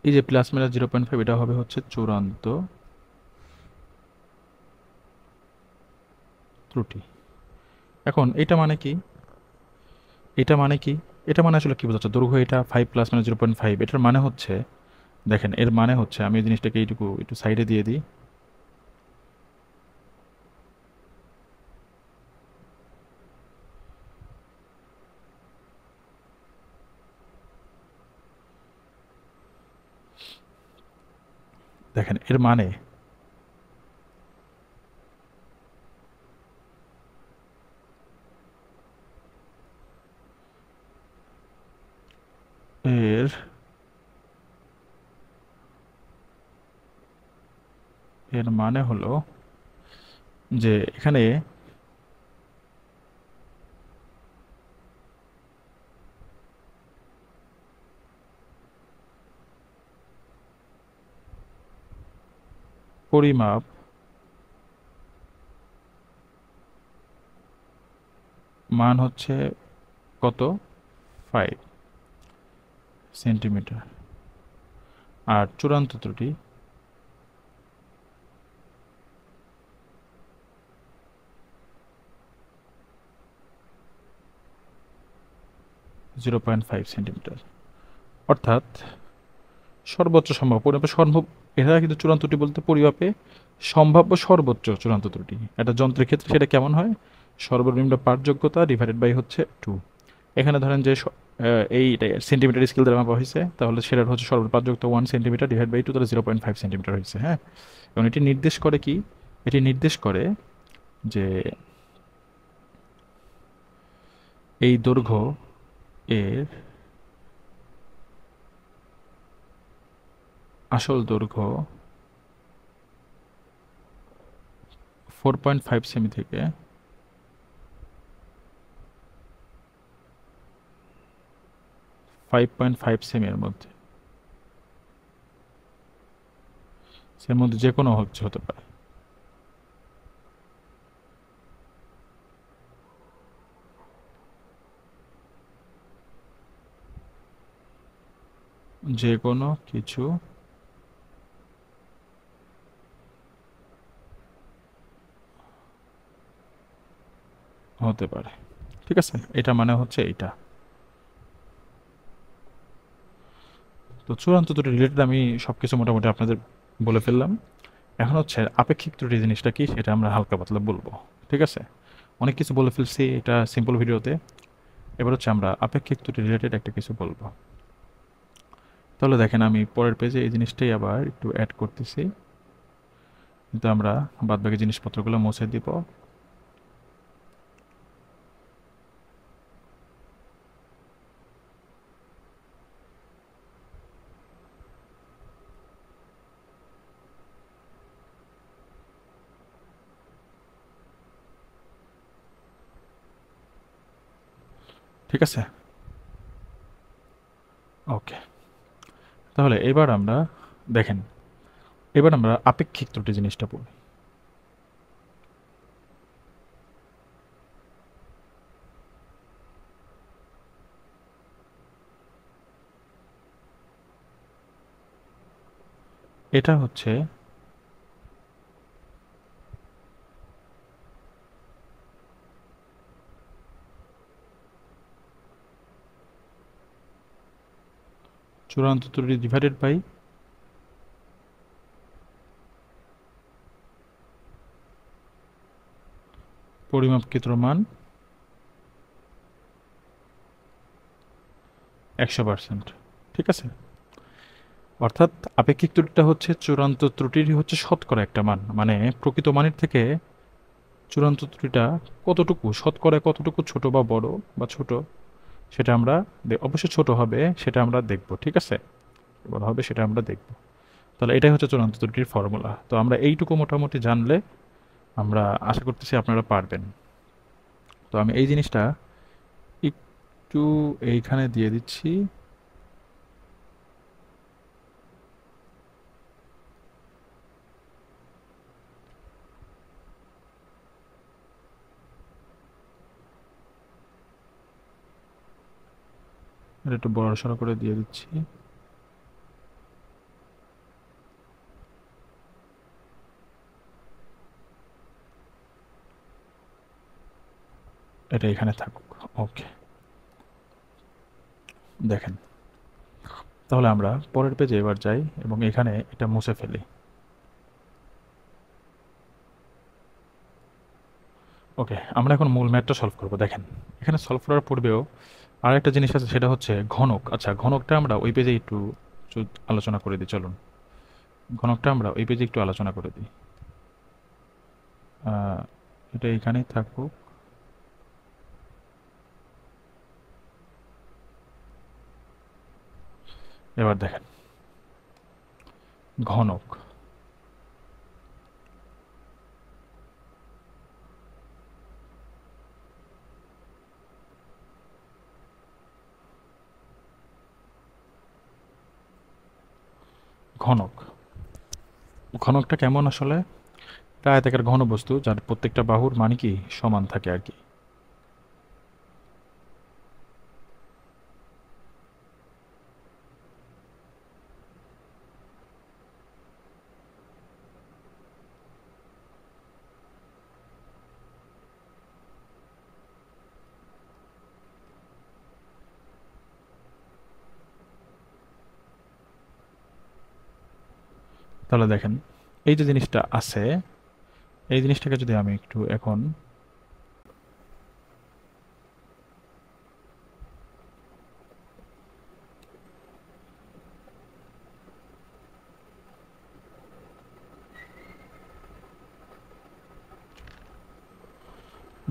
এই যে প্লাস মাইনাস 0.5, এটা হবে হচ্ছে চূড়ান্ত ত্রুটি। এখন এটা মানে কি, এটা মানে কি, এটা মানে আসলে কি বোঝাচ্ছে, দৈর্ঘ্য এটা 5 প্লাস মাইনাস 0.5, এটার মানে হচ্ছে, দেখেন এর মানে হচ্ছে, আমি এই জিনিসটাকে এইটুকু একটু সাইডে দিয়ে দিই, দেখেন এর মানে, এর এর মানে হলো যে এখানে পরিমাপ মান হচ্ছে কত, 5 সেন্টিমিটার। আর চূড়ান্ত ত্রুটি 0.5 সেন্টিমিটার। অর্থাৎ সর্বোচ্চ সম্ভব পরিমাপে সম্ভব, এটা কিন্তু চূড়ান্ত ত্রুটি বলতে পরিমাপে সম্ভাব্য সর্বোচ্চ চূড়ান্ত ত্রুটি। একটা যন্ত্রের ক্ষেত্রে সেটা কেমন হয়, সর্বনিম্ন পাঠযোগ্যতা ডিভাইডেড বাই হচ্ছে 2। এখানে ধরেন যে এই সেন্টিমিটার স্কেল দ্বারা মাপা হয়েছে, তাহলে সেটার হচ্ছে সর্বনিম্ন পাঠযোগ্যতা 1 সেন্টিমিটার ডিভাইড বাই 2, তাহলে 0.5 সেন্টিমিটার হয়েছে। হ্যাঁ, এবং এটি নির্দেশ করে কি, এটি নির্দেশ করে যে এই দৈর্ঘ্য এর আসল দৈর্ঘ্য 4.5 সেমি থেকে 5.5 সেমি এর মধ্যে, এর মধ্যে যে কোনো হতে পারে। যে কোনো কিছু হতে পারে। ঠিক আছে, এটা মানে হচ্ছে এইটা। তো চূড়ান্ত ত্রুটি রিলেটেড আমি সবকিছু মোটামুটি আপনাদের বলে ফেললাম। এখন হচ্ছে আপেক্ষিক ত্রুটি জিনিসটা কি সেটা আমরা হালকা পাতলা বলবো। ঠিক আছে, অনেক কিছু বলে ফেলছি এটা সিম্পল ভিডিওতে। এবার হচ্ছে আমরা আপেক্ষিক ত্রুটি রিলেটেড একটা কিছু বলবো। তাহলে দেখেন আমি পরের পেজে এই জিনিসটাই আবার একটু অ্যাড করতেছি, কিন্তু আমরা বাদবাকি জিনিসপত্রগুলো মুছে দিব। ঠিক আছে, ওকে। তাহলে এবার আমরা দেখেন, এবার আমরা আপেক্ষিক ত্রুটি জিনিসটা পড়ি। এটা হচ্ছে চূড়ান্ত ত্রুটি ডিভাইডেড বাই পরিমাপকৃত মান 100%। ঠিক আছে, অর্থাৎ আপেক্ষিক ত্রুটিটা হচ্ছে চূড়ান্ত ত্রুটির হচ্ছে শতকরা একটা মান, মানে প্রকৃত মানের থেকে চূড়ান্ত ত্রুটিটা কতটুকু শতকরা কতটুকু ছোট বা বড় বা ছোট, সেটা আমরা অবশ্যই ছোট হবে সেটা আমরা দেখব। ঠিক আছে, বড় হবে সেটা আমরা দেখব। তাহলে এটাই হচ্ছে চূড়ান্ত ত্রুটির ফর্মুলা। তো আমরা এইটুকু মোটামুটি জানলে আমরা আশা করতেছি আপনারা পারবেন। তো আমি এই জিনিসটা একটু এইখানে দিয়ে দিচ্ছি। এটা একটু বড়সড় করে দিয়ে দিচ্ছি। এটা এখানে থাকুক। ওকে, দেখেন তাহলে আমরা পরের পেজে এবার যাই এবং এখানে এটা মুছে ফেলি। ওকে, আমরা এখন মূল ম্যাথটা সলভ করব। দেখেন এখানে সলভ করার পূর্বেও আর একটা জিনিস আছে, সেটা হচ্ছে ঘনক। আচ্ছা, ঘনকটা আমরা ওই পেজে একটু আলোচনা করে দিই। চলুন, ঘনকটা আমরা ওই পেজে একটু আলোচনা করে দিই। এটা এখানেই থাকুক। এবার দেখেন ঘনক, ঘনক ঘনকটা কেমন আসলে, এটা আয়তাকার ঘনবস্তু যার প্রত্যেকটা বাহুর মানে কি সমান থাকে আর কি। তাহলে দেখেন এই যে জিনিসটা আছে, এই জিনিসটাকে যদি আমি একটু এখন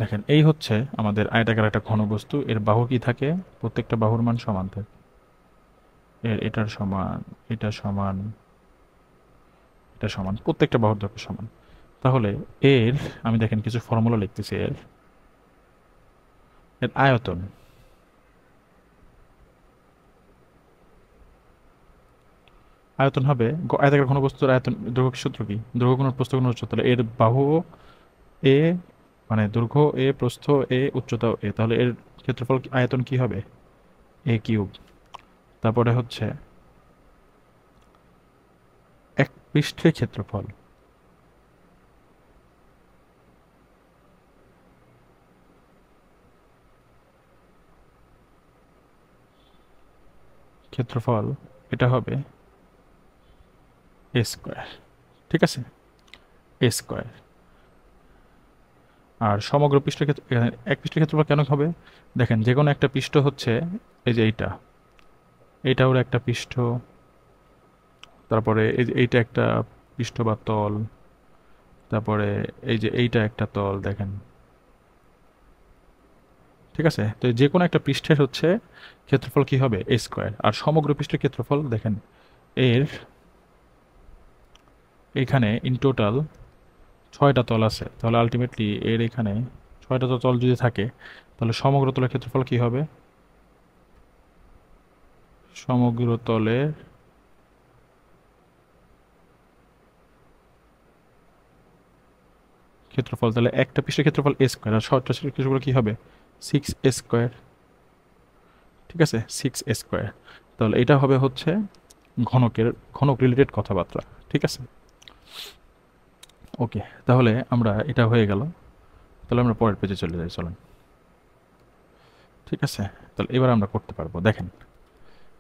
দেখেন, এই হচ্ছে আমাদের আয়তাকার একটা ঘনবস্তু, এর বাহু কি থাকে, প্রত্যেকটা বাহুর মান সমান থাকে, এটার সমান, এটা সমান, এটা সমান, প্রত্যেকটা বাহুর দৈর্ঘ্য সমান। তাহলে এর আমি দেখেন কিছু ফর্মুলা লিখতেছি, এর এর আয়তন, আয়তন হবে আয়তাকার ঘনবস্তুর আয়তন, দৈর্ঘ্য সূত্র কি, দৈর্ঘ্য গুণন প্রস্থ গুণন উচ্চতা। তাহলে এর বাহু এ, মানে দৈর্ঘ্য এ, প্রস্থ এ, উচ্চতা এ, তাহলে এর ক্ষেত্রফল আয়তন কি হবে, এ কিউব। তারপরে হচ্ছে এক পৃষ্ঠের ক্ষেত্রফল, ক্ষেত্রফল এটা হবে এ স্কোয়ার, ঠিক আছে, এ স্কোয়ার। আর সমগ্র পৃষ্ঠের ক্ষেত্র, এখানে এক পৃষ্ঠের ক্ষেত্রফল কেন হবে, দেখেন যে কোনো একটা পৃষ্ঠ হচ্ছে এই যে এইটা, এইটা ওর একটা পৃষ্ঠ, তারপরে এই যে এইটা একটা পৃষ্ঠ বা তল, তারপরে এই যে এইটা একটা তল, দেখেন, ঠিক আছে। তো যে কোনো একটা পৃষ্ঠের হচ্ছে ক্ষেত্রফল কি হবে, এ স্কোয়ার। আর সমগ্র পৃষ্ঠের ক্ষেত্রফল দেখেন, এর এখানে ইন টোটাল 6টা তল আছে, তাহলে আলটিমেটলি এর এখানে 6টা তল যদি থাকে, তাহলে সমগ্র তলের ক্ষেত্রফল কি হবে, সমগ্র তলের ক্ষেত্রফল, তাহলে একটা পৃষ্ঠের ক্ষেত্রফল এ স্কোয়ার, আর 6টা পৃষ্ঠের ক্ষেত্রফল কি হবে, 6 স্কোয়ার, ঠিক আছে, 6 স্কোয়ার। তাহলে এটা হবে হচ্ছে ঘনকের, ঘনক রিলেটেড কথাবার্তা, ঠিক আছে। ওকে, তাহলে আমরা এটা হয়ে গেল, তাহলে আমরা পরের পেজে চলে যাই, চলেন, ঠিক আছে। তাহলে এবার আমরা করতে পারবো, দেখেন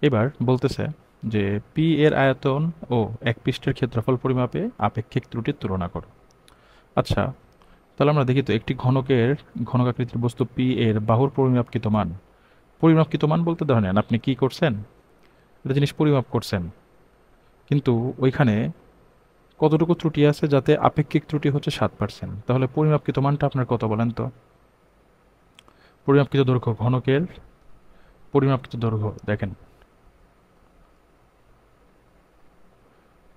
এবার বলতেছে যে পি এর আয়তন ও এক পৃষ্ঠের ক্ষেত্রফল পরিমাপে আপেক্ষিক ত্রুটির তুলনা করো। আচ্ছা, তাহলে আমরা দেখি তো একটি ঘনকের, ঘনকাকৃতির বস্তু পি এর বাহুর পরিমাপকৃত মান, পরিমাপকৃত মান বলতে ধরেন আপনি কি করছেন, একটা জিনিস পরিমাপ করছেন, কিন্তু ওইখানে কতটুকু ত্রুটি আছে, যাতে আপেক্ষিক ত্রুটি হচ্ছে 7%, তাহলে পরিমাপকৃত মানটা আপনার কত বলেন তো, পরিমাপকৃত দৈর্ঘ্য, ঘনকের পরিমাপকৃত দৈর্ঘ্য দেখেন,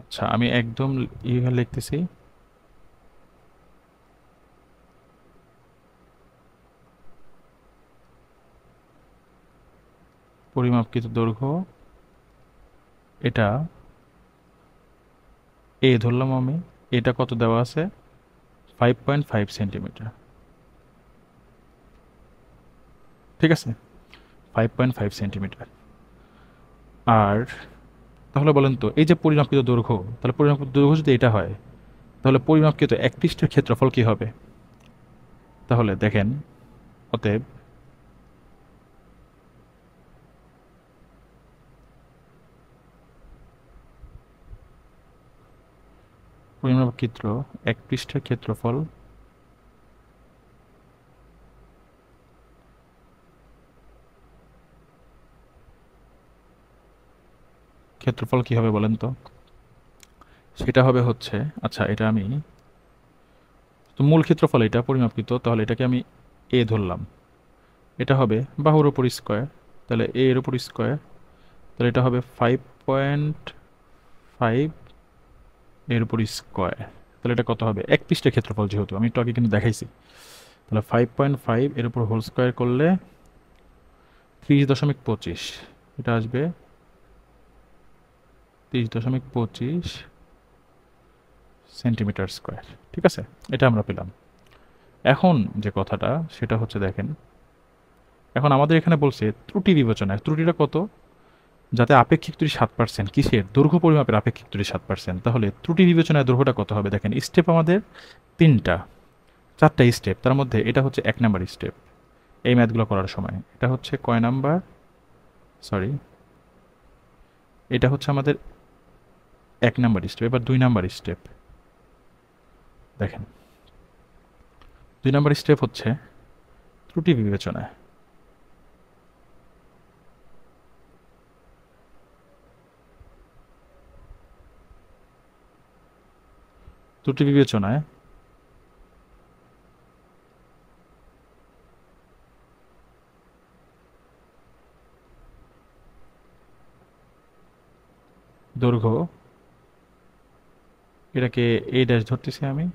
আচ্ছা আমি একদম ইয়ে লিখতেছি, পরিমাপকৃত দৈর্ঘ্য এটা এ ধরলাম আমি, এটা কত দেওয়া আছে, 5.5 সেন্টিমিটার, ঠিক আছে, 5.5 সেন্টিমিটার। আর তাহলে বলেন তো এই যে পরিমাপকৃত দৈর্ঘ্য, তাহলে পরিমাপকৃত দৈর্ঘ্য যদি এটা হয়, তাহলে পরিমাপকৃত এক পৃষ্ঠের ক্ষেত্রফল কি হবে, তাহলে দেখেন, অতএব পরিমাপকৃত এক পৃষ্ঠের ক্ষেত্রফল, ক্ষেত্রফল কি হবে বলেন তো, সেটা হবে হচ্ছে, আচ্ছা এটা আমি, তো মূল ক্ষেত্রফল এটা পরিমাপকৃত, তাহলে এটাকে আমি এ ধরলাম, এটা হবে বাহুর উপর স্কোয়ার, তাহলে এ এর উপর স্কোয়ার, তাহলে এটা হবে 5.5 এর উপর স্কোয়ার, তাহলে এটা কত হবে, এক পৃষ্ঠের ক্ষেত্রফল, যেহেতু আমি একটু আগে কিন্তু দেখাইছি, তাহলে 5.5 এর উপর হোল স্কোয়ার করলে 30.25, এটা আসবে 30.25 সেন্টিমিটার স্কোয়ার, ঠিক আছে, এটা আমরা পেলাম। এখন যে কথাটা সেটা হচ্ছে দেখেন, এখন আমাদের এখানে বলছে ত্রুটি বিবেচনায়, ত্রুটিটা কত, যাতে আপেক্ষিক ত্রুটি 7%, কিসের, দৈর্ঘ্য পরিমাপের আপেক্ষিক ত্রুটি 7%, তাহলে ত্রুটি বিবেচনায় দৈর্ঘ্যটা কত হবে, দেখেন স্টেপ আমাদের তিনটা, 4টা স্টেপ, তার মধ্যে এটা হচ্ছে 1 নাম্বার স্টেপ, এই ম্যাথগুলো করার সময় এটা হচ্ছে কয় নাম্বার, সরি, এটা হচ্ছে আমাদের 1 নাম্বার স্টেপ। এবার 2 নাম্বার স্টেপ দেখেন। 2 নাম্বার স্টেপ হচ্ছে ত্রুটি বিবেচনায়। ত্রুটি বিবেচনায় দৈর্ঘ্য, এটাকে এ ড্যাশ ধরতেছি আমি,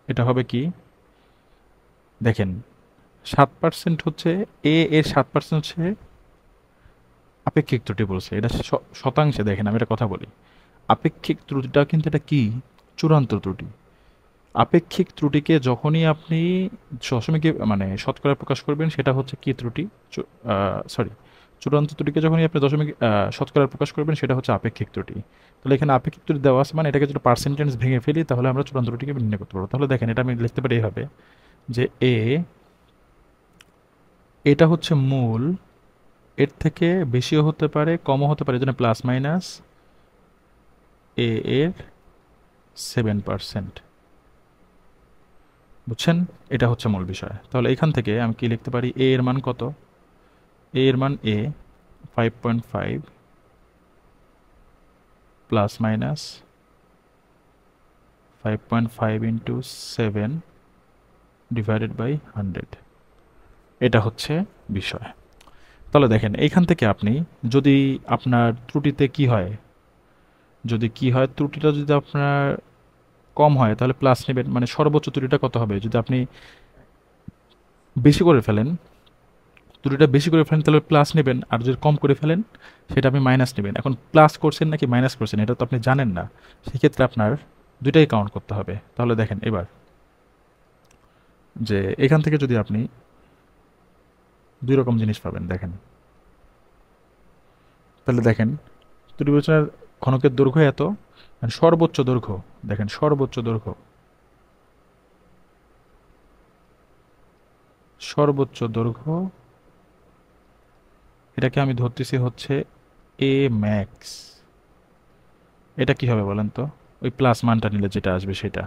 এটা হবে কি দেখেন 7% হচ্ছে এর 7% হচ্ছে আপেক্ষিক ত্রুটি বলছে, এটা শতাংশে। দেখেন আমি একটা কথা বলি, আপেক্ষিক ত্রুটিটা কিন্তু এটা কি চূড়ান্ত ত্রুটি। আপেক্ষিক ত্রুটিকে যখনই আপনি দশমিকে মানে শতকরা প্রকাশ করবেন সেটা হচ্ছে কি ত্রুটি, সরি, চূড়ান্ত ত্রুটিকে যখনই আপনি দশমিক শতকরা প্রকাশ করবেন সেটা হচ্ছে আপেক্ষিক ত্রুটি। তাহলে এখানে আপেক্ষিক ত্রুটি দেওয়া আছে, মানে এটাকে যদি পার্সেন্টেজ ভেঙে ফেলি তাহলে আমরা চূড়ান্ত ত্রুটিকে নির্ণয় করতে পারবো। তাহলে দেখেন এটা আমি লিখতে পারি এইভাবে যে এটা হচ্ছে মূল, এর থেকে বেশিও হতে পারে কমও হতে পারে, এই জন্য প্লাস মাইনাস এর 7%। বুঝছেন? এটা হচ্ছে মূল বিষয়। তাহলে এখান থেকে আমি কি লিখতে পারি, এর মান কত, এর মান 5.5 plus minus 5.5 into 7 divided by 100। এটা হচ্ছে বিষয়। তাহলে দেখেন এইখান থেকে আপনি যদি আপনার ত্রুটিতে কি হয়, যদি কি হয় ত্রুটিটা যদি আপনার কম হয় তাহলে প্লাস নেবেন, মানে সর্বোচ্চ ত্রুটিটা কত হবে। যদি আপনি বেশি করে ফেলেন, ত্রুটিটা বেশি করে ফেলেন তাহলে প্লাস নেবেন, আর যদি কম করে ফেলেন সেটা আপনি মাইনাস নেবেন। এখন প্লাস করছেন নাকি মাইনাস করছেন এটা তো আপনি জানেন না, সেক্ষেত্রে আপনার দুইটাই কাউন্ট করতে হবে। তাহলে দেখেন এবার যে এখান থেকে যদি আপনি দুই রকম জিনিস পাবেন দেখেন, তাহলে দেখেন ত্রুটি বিবেচনার ঘনকের দৈর্ঘ্য এত, সর্বোচ্চ দৈর্ঘ্য দেখেন, সর্বোচ্চ দৈর্ঘ্য, সর্বোচ্চ দৈর্ঘ্য এটাকে আমি ধরতেছি হচ্ছে এ ম্যাক্স। এটা কি হবে বলেন তো, ওই প্লাস মানটা নিলে যেটা আসবে সেটা।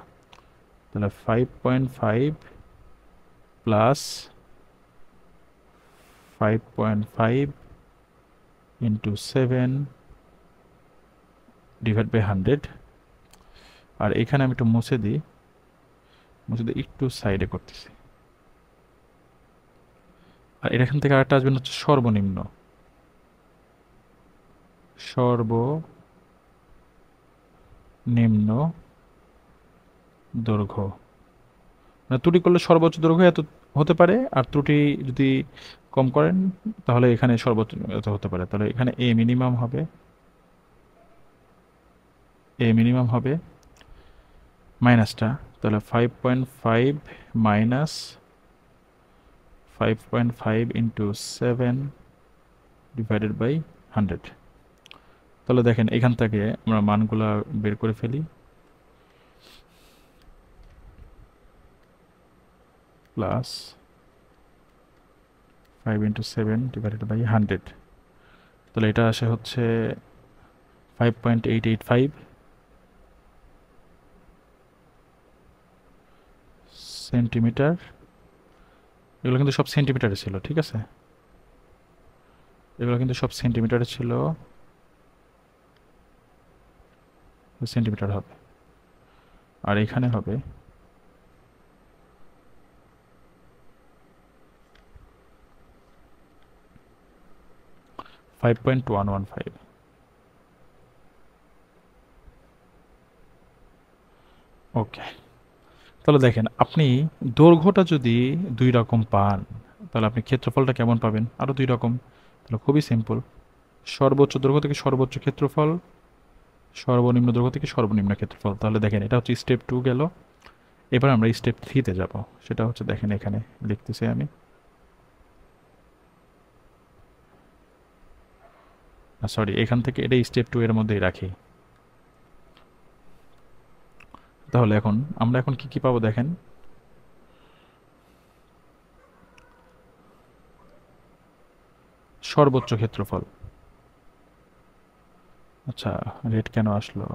তাহলে 5.5 প্লাস 5.5 ইন্টু 7 ডিভাইড বাই 100। আর এখানে আমি একটু মুছে দিই, মুছে দিয়ে একটু সাইডে করতেছি। আর এখান থেকে আরেকটা আসবেন হচ্ছে সর্বনিম্ন, সর্বনিম্ন দৈর্ঘ্য। মানে ত্রুটি করলে সর্বোচ্চ দৈর্ঘ্য এত হতে পারে, আর ত্রুটি যদি কম করেন তাহলে এখানে সর্বোচ্চ এত হতে পারে। তাহলে এখানে এ মিনিমাম হবে মাইনাসটা, তাহলে 5.5 মাইনাস 5.5 ইন্টু 7 ডিভাইডেড বাই 100। তাহলে দেখেন এখান থেকে আমরা মানগুলা বের করে ফেলি, প্লাস 5 ইন্টু 7 ডিভাইডেড বাই 100। তাহলে এটা আসে হচ্ছে 5.885 সেন্টিমিটার। এগুলো কিন্তু সব সেন্টিমিটারে ছিল, ঠিক আছে, এগুলো কিন্তু সব সেন্টিমিটারে ছিল, সেন্টিমিটার হবে। আর এখানে হবে 5.115। ওকে, তাহলে দেখেন আপনি দৈর্ঘ্যটা যদি দুই রকম পান তাহলে আপনি ক্ষেত্রফলটা কেমন পাবেন, আরও দুই রকম। তাহলে খুবই সিম্পল, সর্বোচ্চ দৈর্ঘ্য থেকে সর্বোচ্চ ক্ষেত্রফল, সর্বনিম্ন দৈর্ঘ্য থেকে সর্বনিম্ন ক্ষেত্রফল। তাহলে দেখেন এটা হচ্ছে স্টেপ 2 গেল। এবার আমরা স্টেপ 3-তে যাব, সেটা হচ্ছে দেখেন এখানে লিখতেছি আমি, সরি এখান থেকে এটা স্টেপ 2 এর মধ্যেই রাখি। তাহলে আমরা এখন কি কি পাবো দেখেন, সর্বোচ্চ ক্ষেত্রফল, আচ্ছা, রেড কেন আসলো?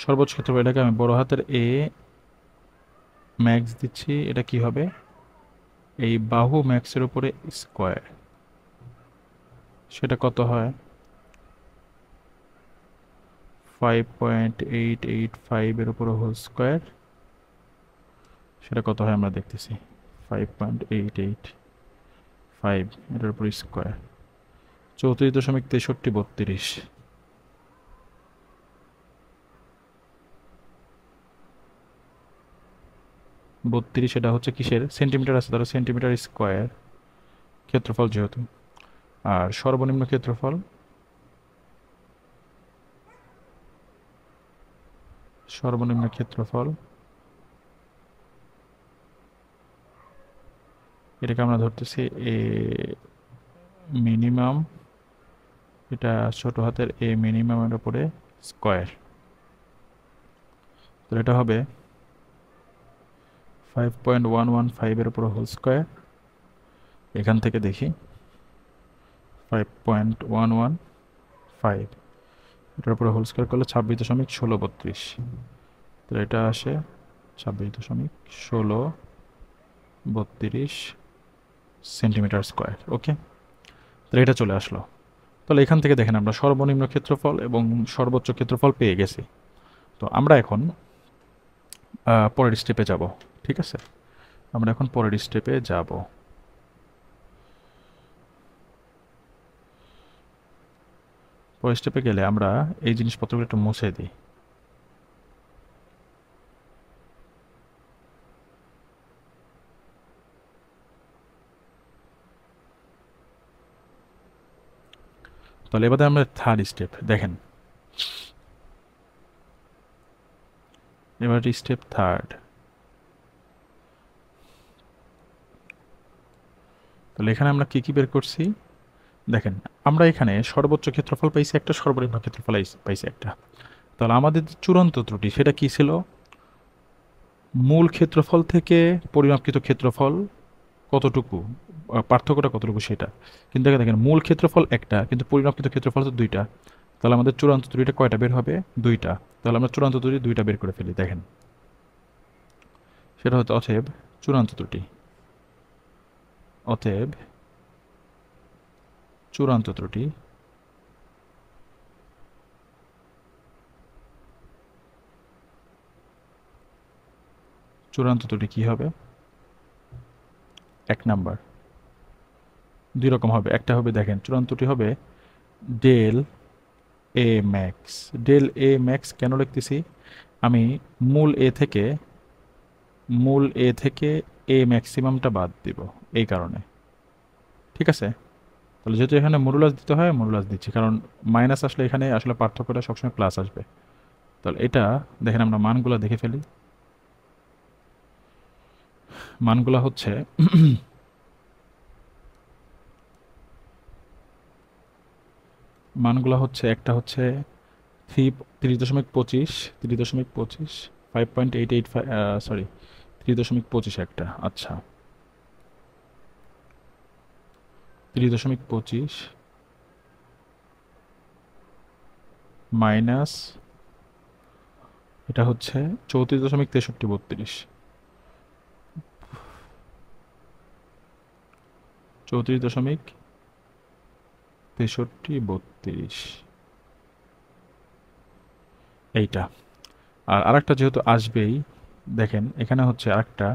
সর্বোচ্চ ক্ষেত্রফল, এটাকে আমি বড় হাতের এ ম্যাক্স দিচ্ছি। এটা কি হবে? এই বাহু ম্যাক্সের উপরে স্কোয়ার, সেটা কত হয়? 5.885 এর উপরে হোল স্কোয়ার, সেটা কত হয় আমরা দেখতেছি। 5.885 এটার উপর স্কোয়ার 34.6332। 32 এটা হচ্ছে কিসের? সেন্টিমিটার আছে, তাহলে সেন্টিমিটার স্কোয়ার ক্ষেত্রফল যেহেতু। আর সর্বনিম্ন ক্ষেত্রফল, সর্বনিম্ন ক্ষেত্রফল এটাকে আমরা ধরতেছি এ মিনিমাম, এটা ছোট হাতের এ মিনিমামের উপরে স্কোয়ার, তো এটা হবে 5.115 এর উপরে হোল স্কোয়ার। এখান থেকে দেখি 5.115 এটার উপরে হোল স্কোয়ার করলে 26.1632। তো এটা আসে 26.1632 সেন্টিমিটার স্কোয়ার। ওকে, তো এটা চলে আসলো। তাহলে এখান থেকে দেখেন আমরা সর্বনিম্ন ক্ষেত্রফল এবং সর্বোচ্চ ক্ষেত্রফল পেয়ে গেছি। তো আমরা এখন পরের স্টেপে যাব। ঠিক আছে, আমরা এখন পরের স্টেপে যাব। পরের স্টেপে গেলে আমরা এই জিনিসপত্রগুলো একটু মুছে দিই। তাহলে এবারে আমরা থার্ড স্টেপ দেখেন, এবার স্টেপ থার্ড। তাহলে এখানে আমরা কি কি বের করছি দেখেন, আমরা এখানে সর্বোচ্চ ক্ষেত্রফল পাইছি একটা, সর্বনিম্ন ক্ষেত্রফল পাইছি একটা। তাহলে আমাদের যে চূড়ান্ত ত্রুটি সেটা কি ছিল? মূল ক্ষেত্রফল থেকে পরিমাপকৃত ক্ষেত্রফল কতটুকু, পার্থক্যটা কতটুকু সেটা। কিন্তু দেখেন মূল ক্ষেত্রফল একটা কিন্তু পরিমাপকৃত ক্ষেত্রফল তো দুইটা, তাহলে আমাদের চূড়ান্ত ত্রুটিটা কয়টা বের হবে? দুইটা। তাহলে আমরা চূড়ান্ত ত্রুটি দুইটা বের করে ফেলি। দেখেন সেটা হচ্ছে অতএব চূড়ান্ত ত্রুটি, অতএব চূড়ান্ত ত্রুটি চূড়ান্ত ত্রুটি কি হবে? এক নাম্বার দুই রকম হবে। একটা হবে দেখেন চূড়ান্ত ত্রুটি হবে del A max. Del A max কেন লিখতেছি? আমি মূল এ থেকে মূল এ থেকে এ ম্যাক্সিমামটা বাদ দিব এই কারণে। ঠিক আছে, তাহলে যেহেতু এখানে মডুলাস দিতে হয় মডুলাস দিচ্ছি, কারণ মাইনাস আসলে এখানে আসলে পার্থক্যটা সবসময় প্লাস আসবে। তাহলে এটা দেখেন আমরা মানগুলো দেখে ফেলি। মানগুলো হচ্ছে মানগুলো হচ্ছে একটা হচ্ছে 30.25, 30.25, 5.885, সরি 30.25 একটা। আচ্ছা, 30.25 মাইনাস এটা হচ্ছে 34.6332। 34.6332 এইটা। আর আরেকটা যেহেতু আসবেই, দেখেন এখানে হচ্ছে আরেকটা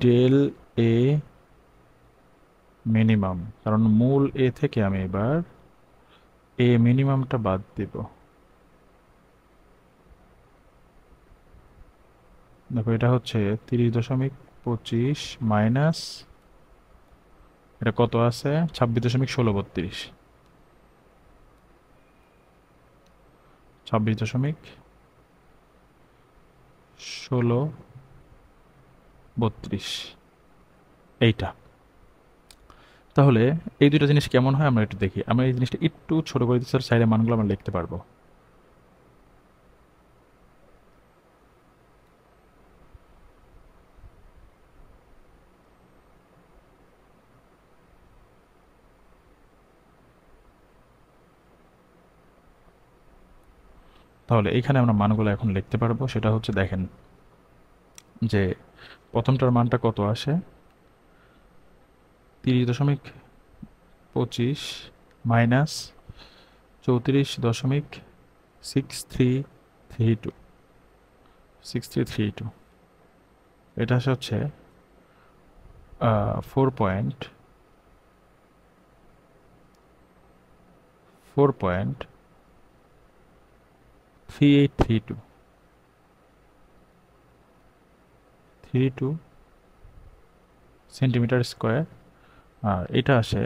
ডেল এ মিনিমাম, কারণ মূল এ থেকে আমি এবার এ মিনিমামটা বাদ দিব। দেখো এটা হচ্ছে 30.25 মাইনাস এটা কত আছে 26.1632। 26.1632 এইটা। তাহলে এই দুটো জিনিস কেমন হয় আমরা একটু দেখি। আমরা এই জিনিসটা একটু ছোট করে দিচ্ছি, সাইডে মানগুলো আমরা লিখতে পারবো। তাহলে এইখানে আমরা মানগুলো এখন লিখতে পারবো। সেটা হচ্ছে দেখেন যে প্রথমটার মানটা কত আসে, 30.25 মাইনাস 34.6332, 6332, এটা আসে হচ্ছে 4.3832 সেন্টিমিটার স্কোয়ার। আর এটা আসে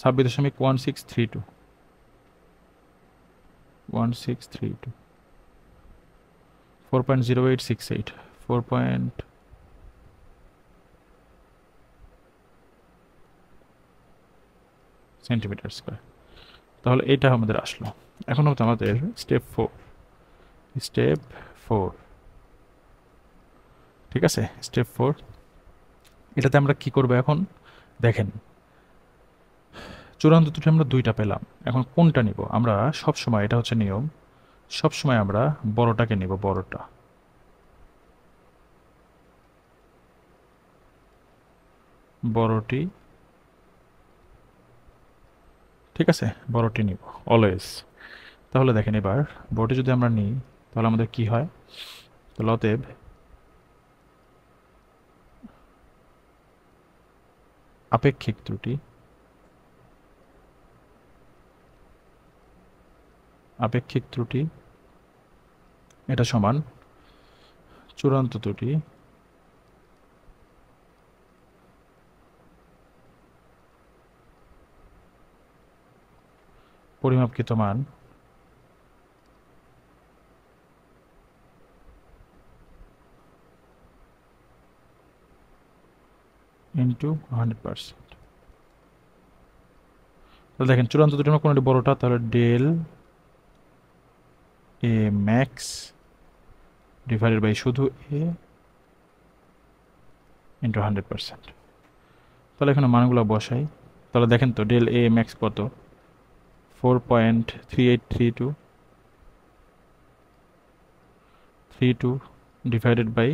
26.1632, 1632, 4.0868, 4 সেন্টিমিটার স্কোয়ার। তাহলে এটা আমাদের আসলো। এখন হচ্ছে আমাদের স্টেপ 4। ঠিক আছে, স্টেপ 4। এটাতে আমরা কি করবো এখন দেখেন, চূড়ান্ত ত্রুটি আমরা দুইটা পেলাম। এখন কোনটা নিব আমরা? সব সময় এটা হচ্ছে নিয়ম, সব সময় আমরা বড়টাকে নিব, বড়টা। বড়টি, ঠিক আছে, বড়টি নিব অলওয়েজ। তাহলে দেখেন এবার বড়টি যদি আমরা নিই তাহলে আমাদের কি হয়? তাহলে অতএব আপেক্ষিক ত্রুটি, আপেক্ষিক ত্রুটি এটা সমান চূড়ান্ত ত্রুটি পরিমাপকৃত মান ইন্টু 100%। তাহলে দেখেন চূড়ান্ত ত্রুটি আমরা কোনটি বড়টা, তাহলে del A max divided by শুধু এ ইন্টু 100%। তাহলে এখানে মানগুলো বসাই। তাহলে দেখেন তো ডেল এ ম্যাক্স কত? 4.3832 ডিভাইডেড বাই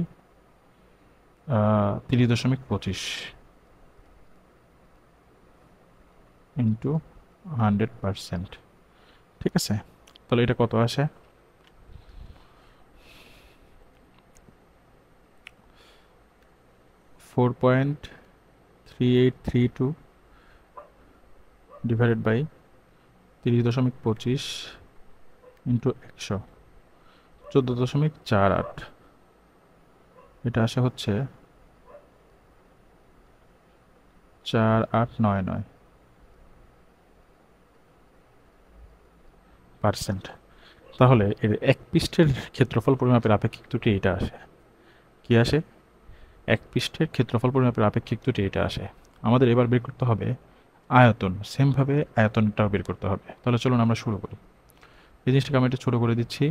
30.25 ইন্টু 100%। ঠিক আছে, তাহলে এটা কত আসে? 4.3832 ডিভাইডেড বাই 30.25 ইন্টু 100, 14.48। এটা আসে হচ্ছে 4899%। তাহলে এর এক পৃষ্ঠের ক্ষেত্রফল পরিমাপের আপেক্ষিক ত্রুটি এটা আসে। কি আসে? এক পৃষ্ঠের ক্ষেত্রফল পরিমাপের আপেক্ষিক ত্রুটি এটা আসে। আমাদের এবার বের করতে হবে আয়তন, সেমভাবে আয়তনটাও বের করতে হবে। তাহলে চলুন আমরা শুরু করি। এই জিনিসটাকে আমি একটু ছোট করে দিচ্ছি।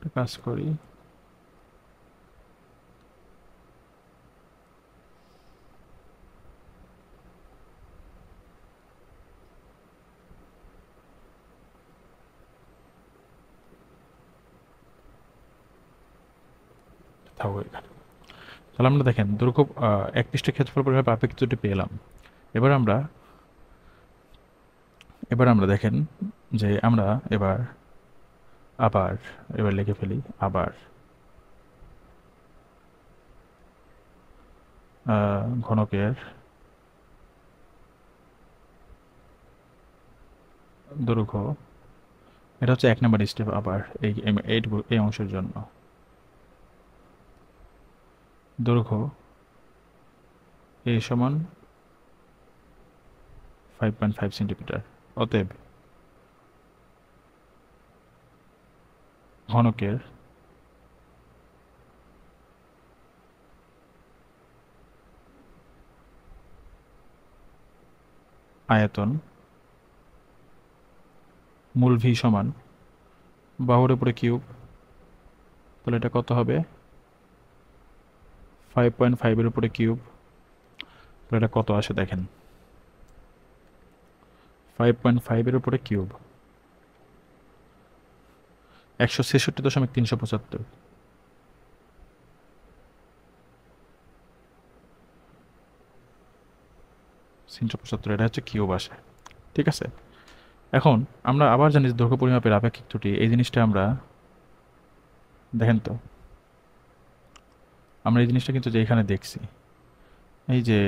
একটা কাজ করি, থাকবো এখানে। তাহলে আমরা দেখেন দৈর্ঘ্য এক পৃষ্ঠের ক্ষেত্রফল পরিমাপে আপেক্ষিক ত্রুটি পেলাম। এবার আমরা দেখেন যে আমরা এবার লিখে ফেলি আবার ঘনকের দৈর্ঘ্য, এটা হচ্ছে 1 নম্বর স্টেপ। আবার এই অংশের জন্য দৈর্ঘ্য a সমান 5.5 সেন্টিমিটার। অতএব ঘনকের আয়তন মূল ভি সমান বাহুর উপরে কিউব। তাহলে এটা কত হবে? 5.5 এর উপরে কিউব। তাহলে এটা কত আসে দেখেন, 5.5 এর উপরে কিউব 166.375। 375, এটা হচ্ছে কিউব আসে। ঠিক আছে, এখন আমরা আবার জানি যে দৈর্ঘ্য পরিমাপের আপেক্ষিক ত্রুটি, এই জিনিসটা আমরা দেখেন তো, আমরা এই জিনিসটা কিন্তু যে এখানে দেখছি, এই যে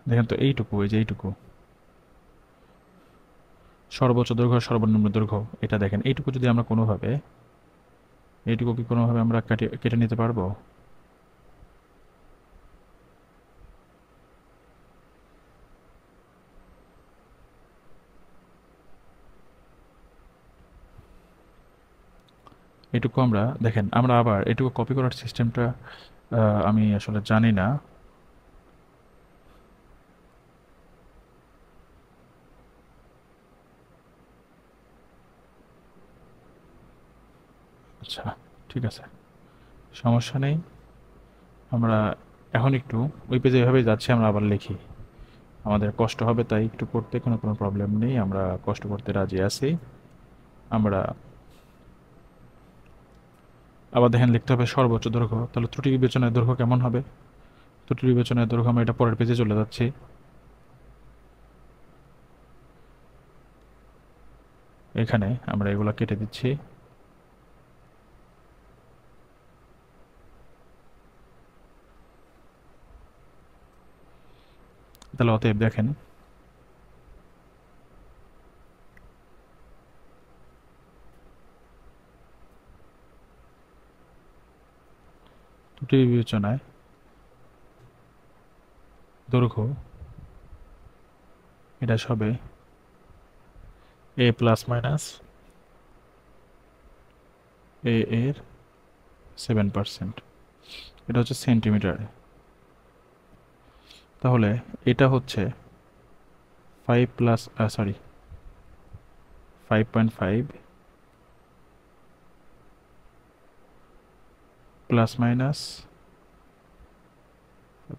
দেখেন তো এইটুকু, এই যে এইটুকু সর্বোচ্চ দৈর্ঘ্য সর্বনিম্ন দৈর্ঘ্য, এটা দেখেন এইটুকু যদি আমরা কোনোভাবে, এইটুকু কি কোনোভাবে আমরা কেটে নিতে পারবো? এটুকু আমরা দেখেন, আমরা আবার এটুকু কপি করার সিস্টেমটা আমি আসলে জানি না। আচ্ছা, ঠিক আছে, সমস্যা নেই। আমরা এখন একটু ওই পেজে এভাবে যাচ্ছি, আমরা আবার লিখি। আমাদের কষ্ট হবে তাই একটু করতে কোনো কোনো প্রবলেম নেই, আমরা কষ্ট করতে রাজি আছি। আমরা আবার দেখেন লিখতে হবে সর্বোচ্চ দৈর্ঘ্য। তাহলে ত্রুটি বিবেচনায় দৈর্ঘ্য কেমন হবে? ত্রুটি বিবেচনায় দৈর্ঘ্য, আমরা এটা পরের পেজে চলে যাচ্ছি। এখানে আমরা এগুলা কেটে দিচ্ছি। তাহলে অতএব দেখেন, ত্রুটি বিবেচনায় দৈর্ঘ্য এটা হবে a প্লাস মাইনাস a এর 7%। এটা হচ্ছে সেন্টিমিটারে। তাহলে এটা হচ্ছে 5 plus 5.5 plus minus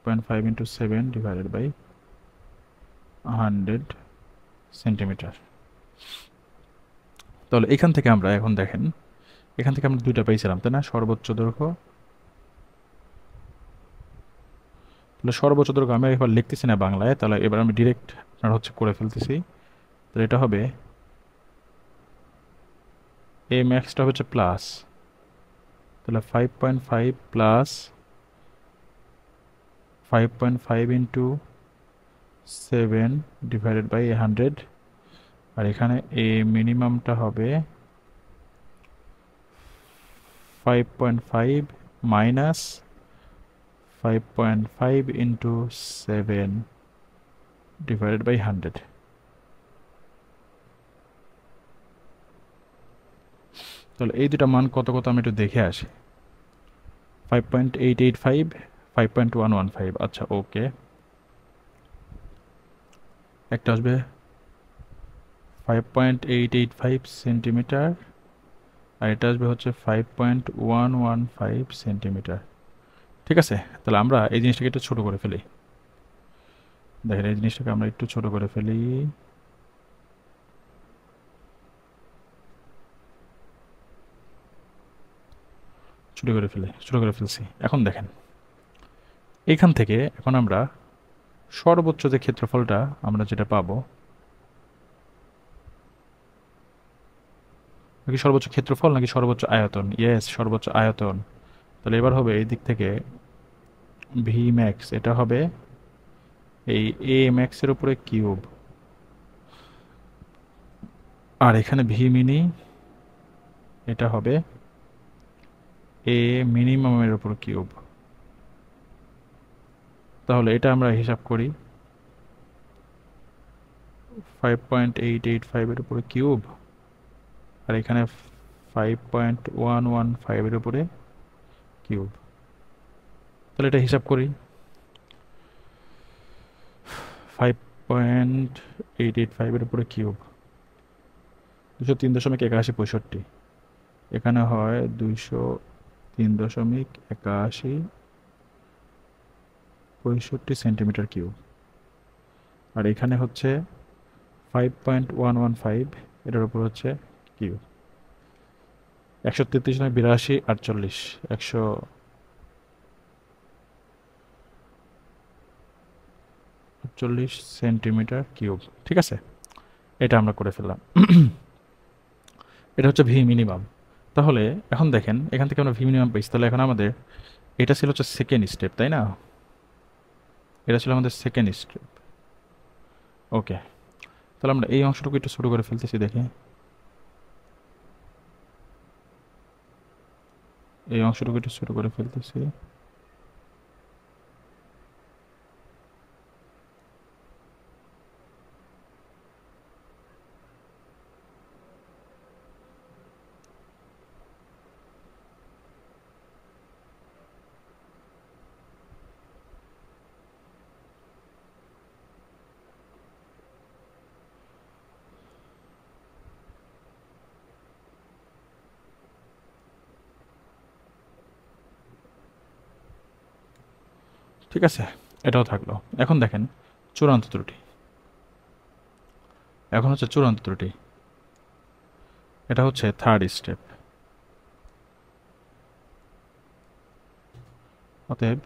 5.5 into 7 divided by 100 centimetre. তাহলে এখান থেকে আমরা এখন দেখেন, এখান থেকে আমরা দুইটা পেয়েছিলাম তাই না, সর্বোচ্চ দৈর্ঘ্য। তাহলে সর্বোচ্চ দৈর্ঘ্য আমি এবার লিখতেছি না বাংলায়, তাহলে এবার আমি ডিরেক্ট আপনার হচ্ছে করে ফেলতেছি। তাহলে এটা হবে এ ম্যাক্সটা হচ্ছে প্লাস, তাহলে 5.5 প্লাস 5.5 ইন্টু 7 ডিভাইডেড বাই 100। আর এখানে এ মিনিমামটা হবে 5.5 মাইনাস 5.5 ইন্টু 7 ডিভাইডেড বাই 100। তাহলে এই দুটা মান কত কত আমি একটু দেখে আসি। 5.885, 5.115। আচ্ছা, ওকে, একটা আসবে 5.885 সেন্টিমিটার, আর এটা আসবে হচ্ছে 5.115 সেন্টিমিটার। ঠিক আছে, তাহলে আমরা এই জিনিসটাকে একটু ছোট করে ফেলি। দেখেন এই জিনিসটাকে আমরা একটু ছোট করে ফেলি। ছোট করে ফেলছি। এখন দেখেন এখান থেকে এখন আমরা সর্বোচ্চ যে ক্ষেত্রফলটা আমরা যেটা পাবো, নাকি সর্বোচ্চ ক্ষেত্রফল নাকি সর্বোচ্চ আয়তন? ইয়েস, সর্বোচ্চ আয়তন। তাহলে এবার হবে এই দিক থেকে ভি ম্যাক্স এটা হবে এই এ ম্যাক্সের উপরে কিউব, আর এখানে ভি মিনি এটা হবে এ মিনিমামের উপর কিউব। তাহলে এটা আমরা হিসাব করি 5.885 এর উপরে কিউব, আর এখানে 5.115 এর উপরে কিউব। তাহলে এটা হিসাব করি 5.885 এর উপরে কিউব 203.8165, এখানে হয় 203.8165 সেন্টিমিটার কিউব, আর এখানে হচ্ছে 5.115 এটার উপর হচ্ছে কিউব 133.8248 148 সেন্টিমিটার কিউব। ঠিক আছে, এটা আমরা করে ফেললাম। এটা হচ্ছে ভি মিনিমাম। তাহলে এখন দেখেন এখান থেকে আমরা ভি মিনিমাম পেয়েছি, তাহলে এখন আমাদের এটা ছিল হচ্ছে সেকেন্ড স্টেপ, তাই না? এটা ছিল আমাদের সেকেন্ড স্টেপ। ওকে, তাহলে আমরা এই অংশটুকু একটু ছোটো করে ফেলতেছি, দেখি এই অংশটুকু একটু ছোটো করে ফেলতেছি। ঠিক আছে, এটাও থাকলো। এখন দেখেন চূড়ান্ত ত্রুটি, এখন হচ্ছে চূড়ান্ত ত্রুটি, এটা হচ্ছে থার্ড স্টেপ। অতএব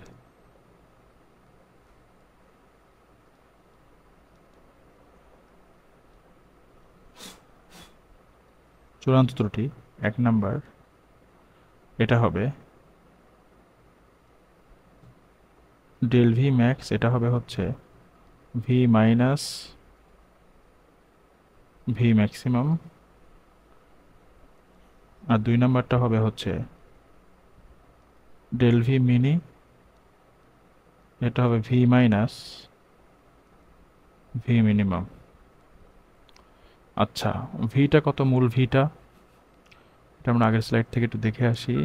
চূড়ান্ত ত্রুটি 1 নাম্বার এটা হবে ডেল ভি ম্যাক্স, এটা হবে হচ্ছে ভি মাইনাস ভি ম্যাক্সিমাম, আর 2 নাম্বারটা হবে হচ্ছে ডেল ভি মিনি, এটা হবে ভি মাইনাস ভি মিনিমাম। আচ্ছা, ভিটা কত, মূল ভিটা এটা আমরা আগের স্লাইড থেকে একটু দেখে আসি।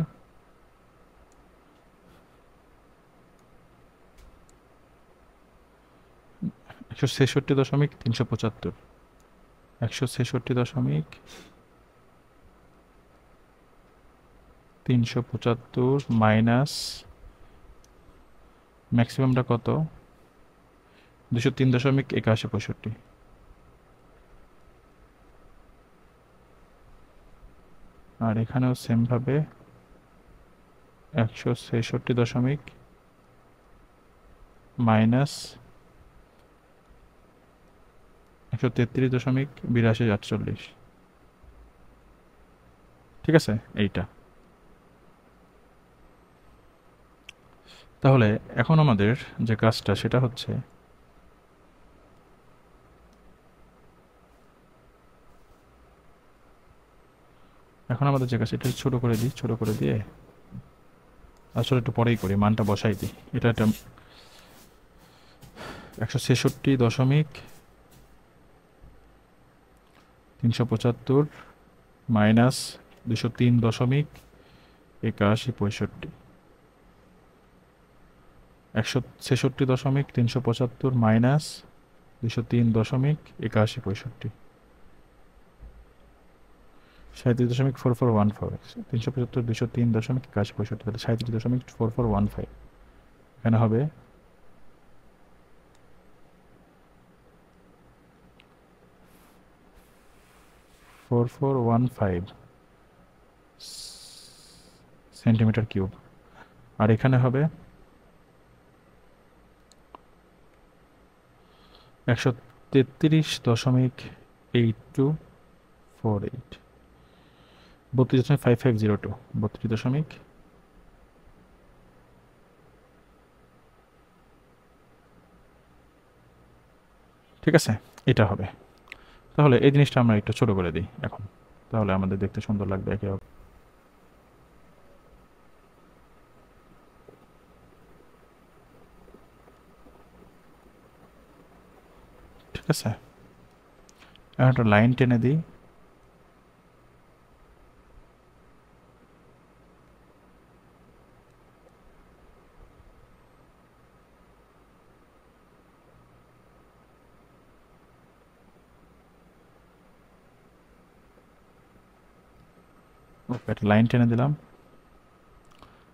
একশো ছেষট্টি দশমিক 375, 166.375 মাইনাস ম্যাক্সিমামটা কত, 203.8165, আর এখানেও সেমভাবে 166 মাইনাস 133.8248। ঠিক আছে, এইটা। তাহলে এখন আমাদের যে কাজটা সেটা হচ্ছে এখন আমাদের যে কাজ এটা ছোট করে দিই, ছোট করে দিয়ে আসলে একটু পরেই করি, মানটা বসাই দিই। এটা একটা 166.375 মাইনাস 203.8165, 166.375 মাইনাস 203.8165, 37.4414, 375 203.8165, তাহলে 37.4415 এখানে হবে 4415 সেন্টিমিটার কিউব, আর এখানে হবে 133.8248, 32.5502, 32 দশমিক ঠিক আছে, এটা হবে। তাহলে এই জিনিসটা আমরা একটু ছোট করে দিই এখন, তাহলে আমাদের দেখতে সুন্দর লাগবে একে অপর। ঠিক আছে, এখন একটা লাইন টেনে দিই। ওকে, একটা লাইন টেনে দিলাম।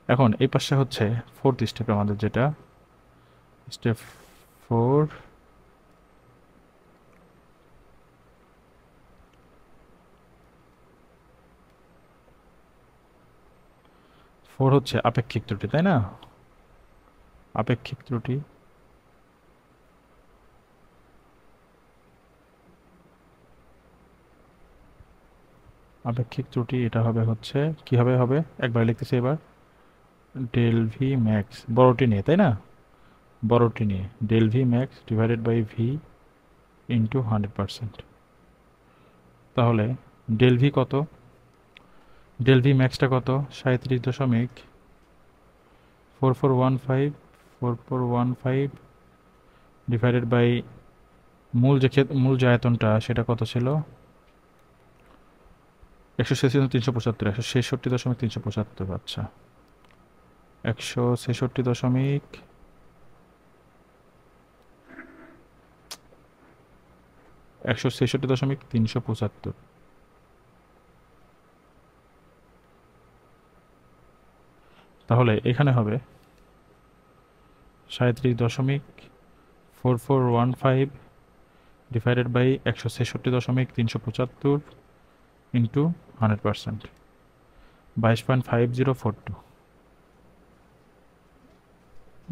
এখন এই পাশে হচ্ছে ফোর্থ স্টেপ, আমাদের যেটা স্টেপ 4। হচ্ছে আপেক্ষিক ত্রুটি, তাই না? আপেক্ষিক ত্রুটি। আপেক্ষিক ত্রুটি এটা হবে হচ্ছে, কিভাবে হবে একবার লিখতেছি এবার। ডেল ভি ম্যাক্স বড়টি নিয়ে, তাই না? বড়টি নিয়ে del V max divided by V into 100%। তাহলে ডেল ভি কত? ডেল ভি ম্যাক্সটা কত? 37.4415 4415 ডিভাইডেড বাই মূল যে আয়তনটা সেটা কত ছিল? 166.375, 166.375। আচ্ছা, 166 দশমিক 166.375। তাহলে এখানে হবে 37.4415 ডিভাইডেড বাই 166.375 ইন্টু 100%, 22.5042,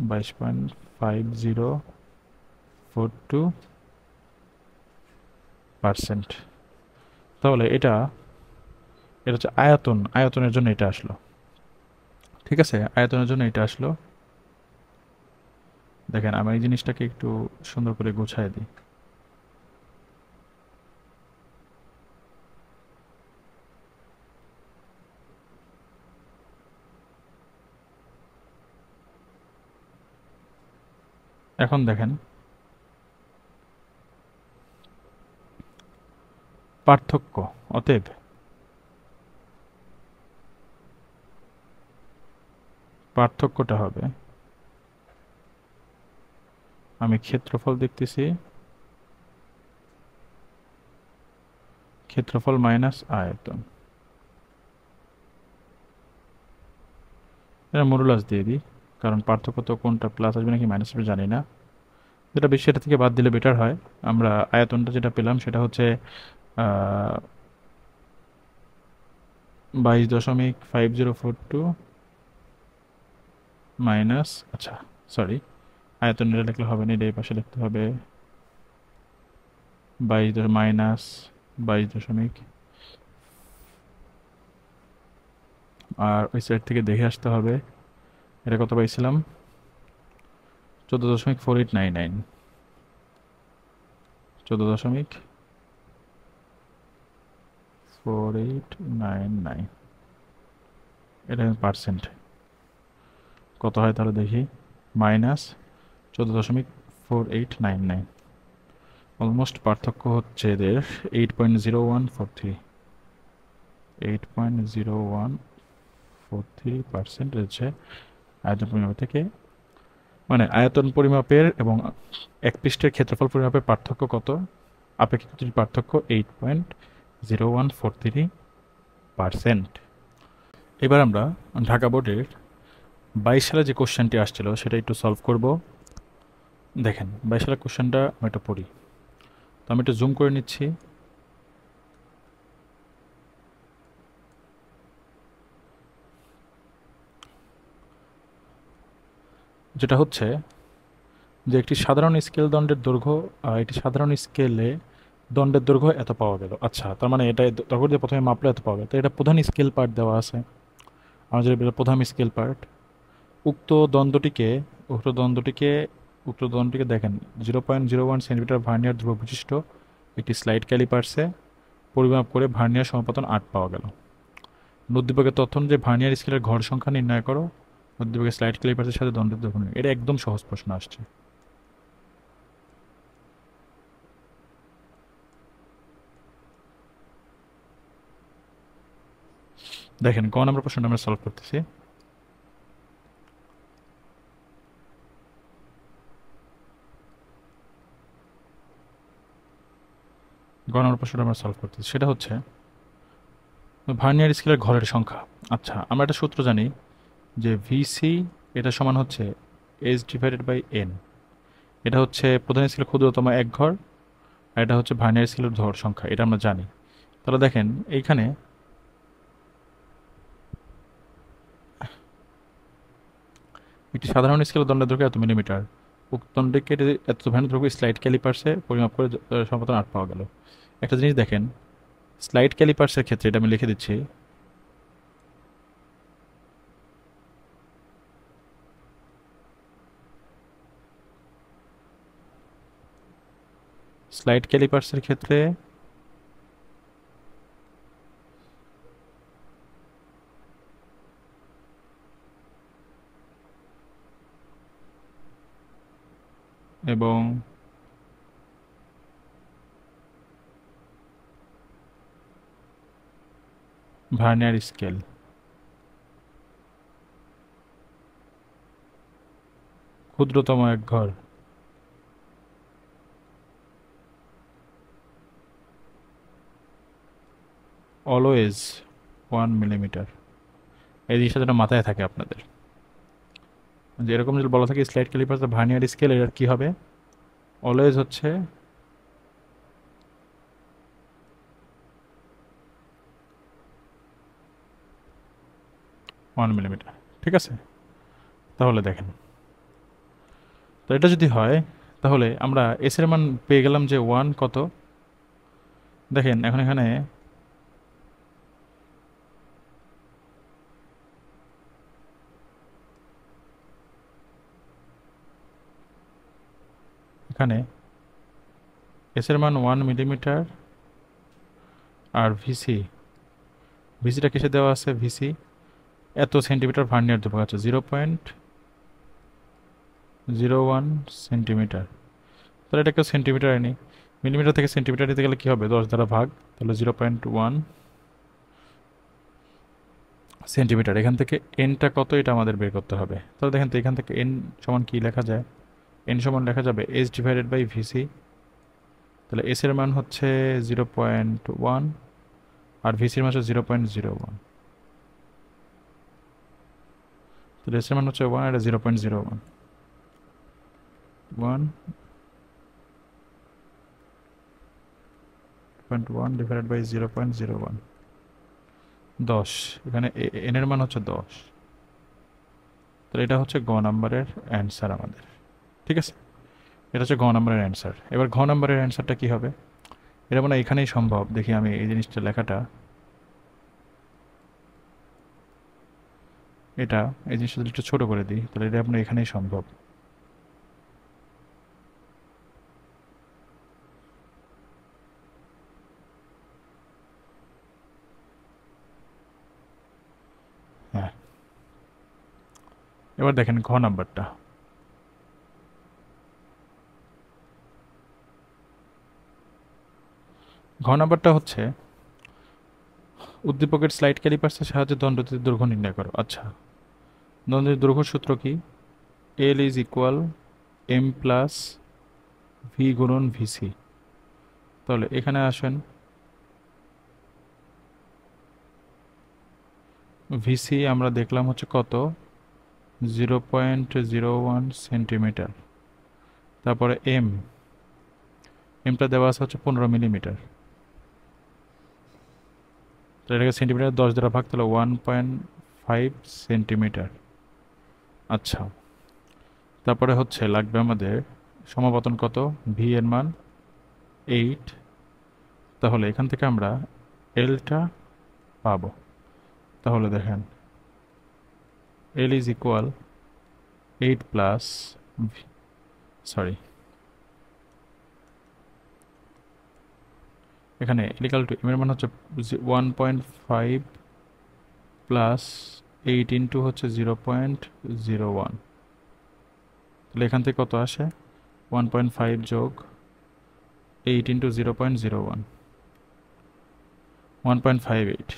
22.5042%। তাহলে এটা এটা হচ্ছে আয়তনের জন্য এটা আসলো। ঠিক আছে, আয়তনের জন্য এটা আসলো। দেখেন, আমি এই জিনিসটাকে একটু সুন্দর করে গোছায় দিই। এখন দেখেন পার্থক্য, অতএব পার্থক্যটা হবে, আমি ক্ষেত্রফল দেখতেছি, ক্ষেত্রফল মাইনাস আয়তন। এটা মডুলাস দিয়ে দিই, কারণ পার্থক্য তো কোনটা প্লাস আসবে নাকি মাইনাস আসবে জানি না। যেটা বেশি সেটা থেকে বাদ দিলে বেটার হয়। আমরা আয়তনটা যেটা পেলাম সেটা হচ্ছে 22.5042 মাইনাস, আচ্ছা সরি, আয়তন এটা লিখলে হবে না, এটা এই পাশে লিখতে হবে। 22 মাইনাস 22 আর ওই সাইড থেকে দেখে আসতে হবে এটা কত পাইছিলাম। 14.4899, 14.4899, এটা পার্সেন্ট কত হয় তাহলে দেখি। মাইনাস 14.4899, অলমোস্ট পার্থক্য হচ্ছে এদের 8.0143, 8.0143% রয়েছে আয়তন পরিমাপ থেকে। মানে আয়তন পরিমাপের এবং এক পৃষ্ঠের ক্ষেত্রফল পরিমাপের পার্থক্য কত? আপেক্ষিক ত্রুটির পার্থক্য 8.0143%। এবার আমরা ঢাকা বোর্ডের 22 সালে যে কোশ্চেনটি আসছিল সেটা একটু সলভ করব। দেখেন 22 সালের কোশ্চেনটা আমি একটু পড়ি, তো আমি একটু জুম করে নিচ্ছি। যেটা হচ্ছে যে একটি সাধারণ স্কেল দণ্ডের দৈর্ঘ্য, একটি সাধারণ স্কেলে দণ্ডের দৈর্ঘ্য এত পাওয়া গেল। আচ্ছা, তার মানে এটা দৈর্ঘ্য দিয়ে প্রথমে মাপলে এত পাওয়া গেল, তো এটা প্রধান স্কেল পার্ট দেওয়া আছে আমাদের, প্রধান স্কেল পার্ট। উক্ত দ্বন্দ্বটিকে উক্ত দণ্ডটিকে দেখেন 0.01 সেন্টিমিটার ভার্নিয়ার ধ্রুব বিশিষ্ট একটি স্লাইড ক্যালিপার্সে পরিমাপ করে ভার্নিয়ার সমাপতন 8 পাওয়া গেল। উদ্দীপকের তথ্য অনুযায়ী ভার্নিয়ার স্কেলের ঘর সংখ্যা নির্ণয় করো। উদ্দীপকের স্লাইড ক্যালিপার্সের সাথে দণ্ডের দৈর্ঘ্য নির্ণয়। এটা একদম সহজ প্রশ্ন আসছে। দেখেন ক নম্বর প্রশ্নটা আমরা সলভ করতেছি। গ নম্বর প্রশ্নটা আমরা সলভ করতেছি, সেটা হচ্ছে ভার্নিয়ার স্কেলের ঘরের সংখ্যা। আচ্ছা, আমরা একটা সূত্র জানি যে ভিসি এটা সমান হচ্ছে এস ডিভাইডেড বাই এন। এটা হচ্ছে প্রধান স্কেলের ক্ষুদ্রতম এক ঘর, আর এটা হচ্ছে ভার্নিয়ার স্কেলের ঘর সংখ্যা, এটা আমরা জানি। তাহলে দেখেন এইখানে একটি সাধারণ স্কেলের দণ্ডের দৈর্ঘ্য এত মিলিমিটার। উক্ত দণ্ডকে এত ভ্যানের দৈর্ঘ্য স্লাইড ক্যালিপার্সে পরিমাপ করে সমাপতন 8 পাওয়া গেল। একটা জিনিস দেখেন, স্লাইড ক্যালিপার্সের ক্ষেত্রে এটা আমি লিখে দিচ্ছি, স্লাইড ক্যালিপার্সের ক্ষেত্রে এবং ভার্নিয়ার স্কেল ক্ষুদ্রতম এক ঘর অলওয়েজ 1 মিলিমিটার। এই জিনিসটা যেটা মাথায় থাকে আপনাদের, যে এরকম যদি বলা থাকে স্লাইড ক্যালিপার্স ভার্নিয়ার স্কেল, এর কি হবে? অলওয়েজ হচ্ছে 1 মিলিমিটার। ঠিক আছে, তাহলে দেখেন, তো এটা যদি হয় তাহলে আমরা এস এর মান পেয়ে গেলাম যে 1 কত। দেখেন এখন এখানে এখানে এস এর মান 1 মিলিমিটার, আর ভিসিটা কিসে দেওয়া আছে? ভিসি এত সেন্টিমিটার ভার্নিয়ার ধ্রুবক আছে 0.01 সেন্টিমিটার। তাহলে এটাকে সেন্টিমিটার আনি, মিলিমিটার থেকে সেন্টিমিটার নিতে গেলে কী হবে? 10 দ্বারা ভাগ, তাহলে 0.1 সেন্টিমিটার। এখান থেকে এনটা কত এটা আমাদের বের করতে হবে। তাহলে দেখেন তো এখান থেকে এন সমান কি লেখা যায়? এন সমান লেখা যাবে এস ডিভাইডেড বাই ভিসি। তাহলে এস এর মান হচ্ছে 0.1 আর ভিসির মান হচ্ছে 0.01। তাহলে এস এর মান হচ্ছে 1 আর 0.01। 1.1 ডিভাইডেড বাই 0.01, 10। এখানে এন এর মান হচ্ছে 10। তাহলে এটা হচ্ছে গ নাম্বারের অ্যান্সার আমাদের। ঠিক আছে, এটা হচ্ছে ঘ নম্বরের অ্যান্সার। এবার ঘ নম্বরের অ্যান্সারটা কি হবে? এটা মনে হয় এখানেই সম্ভব। দেখি আমি এই জিনিসটা লেখাটা, এটা এই জিনিসটা যদি একটু ছোটো করে দিই তাহলে এটা আপনার এখানেই সম্ভব। হ্যাঁ, এবার দেখেন ঘ নাম্বারটা। ঘ নাম্বারটা হচ্ছে উদ্দীপকের স্লাইড ক্যালিপার্সের সাহায্যে দণ্ডটির দৈর্ঘ্য নির্ণয় করো। আচ্ছা, দণ্ডটির দৈর্ঘ্য সূত্র কি? L is equal M plus V গুণন ভিসি। তাহলে এখানে আসেন, ভিসি আমরা দেখলাম হচ্ছে কত? 0.01 সেন্টিমিটার। তারপরে এমটা দেওয়া আছে হচ্ছে 15 মিলিমিটার। তো এটাকে সেন্টিমিটার 10 দ্বারা ভাগ, তাহলে 1.5 সেন্টিমিটার। আচ্ছা, তারপরে হচ্ছে লাগবে আমাদের সমাপতন কত? ভি এর মান 8। তাহলে এখান থেকে আমরা এলটা পাবো। তাহলে দেখেন এল ইজ ইকুয়াল 8 প্লাস সরি, এখানে ইকুয়াল টু এম এর মান হচ্ছে 1.5 প্লাস 8 ইন্টু হচ্ছে 0.01, তাহলে এখান থেকে কত আসে? 1.5 যোগ 8 ইন্টু 0.01, 1.58,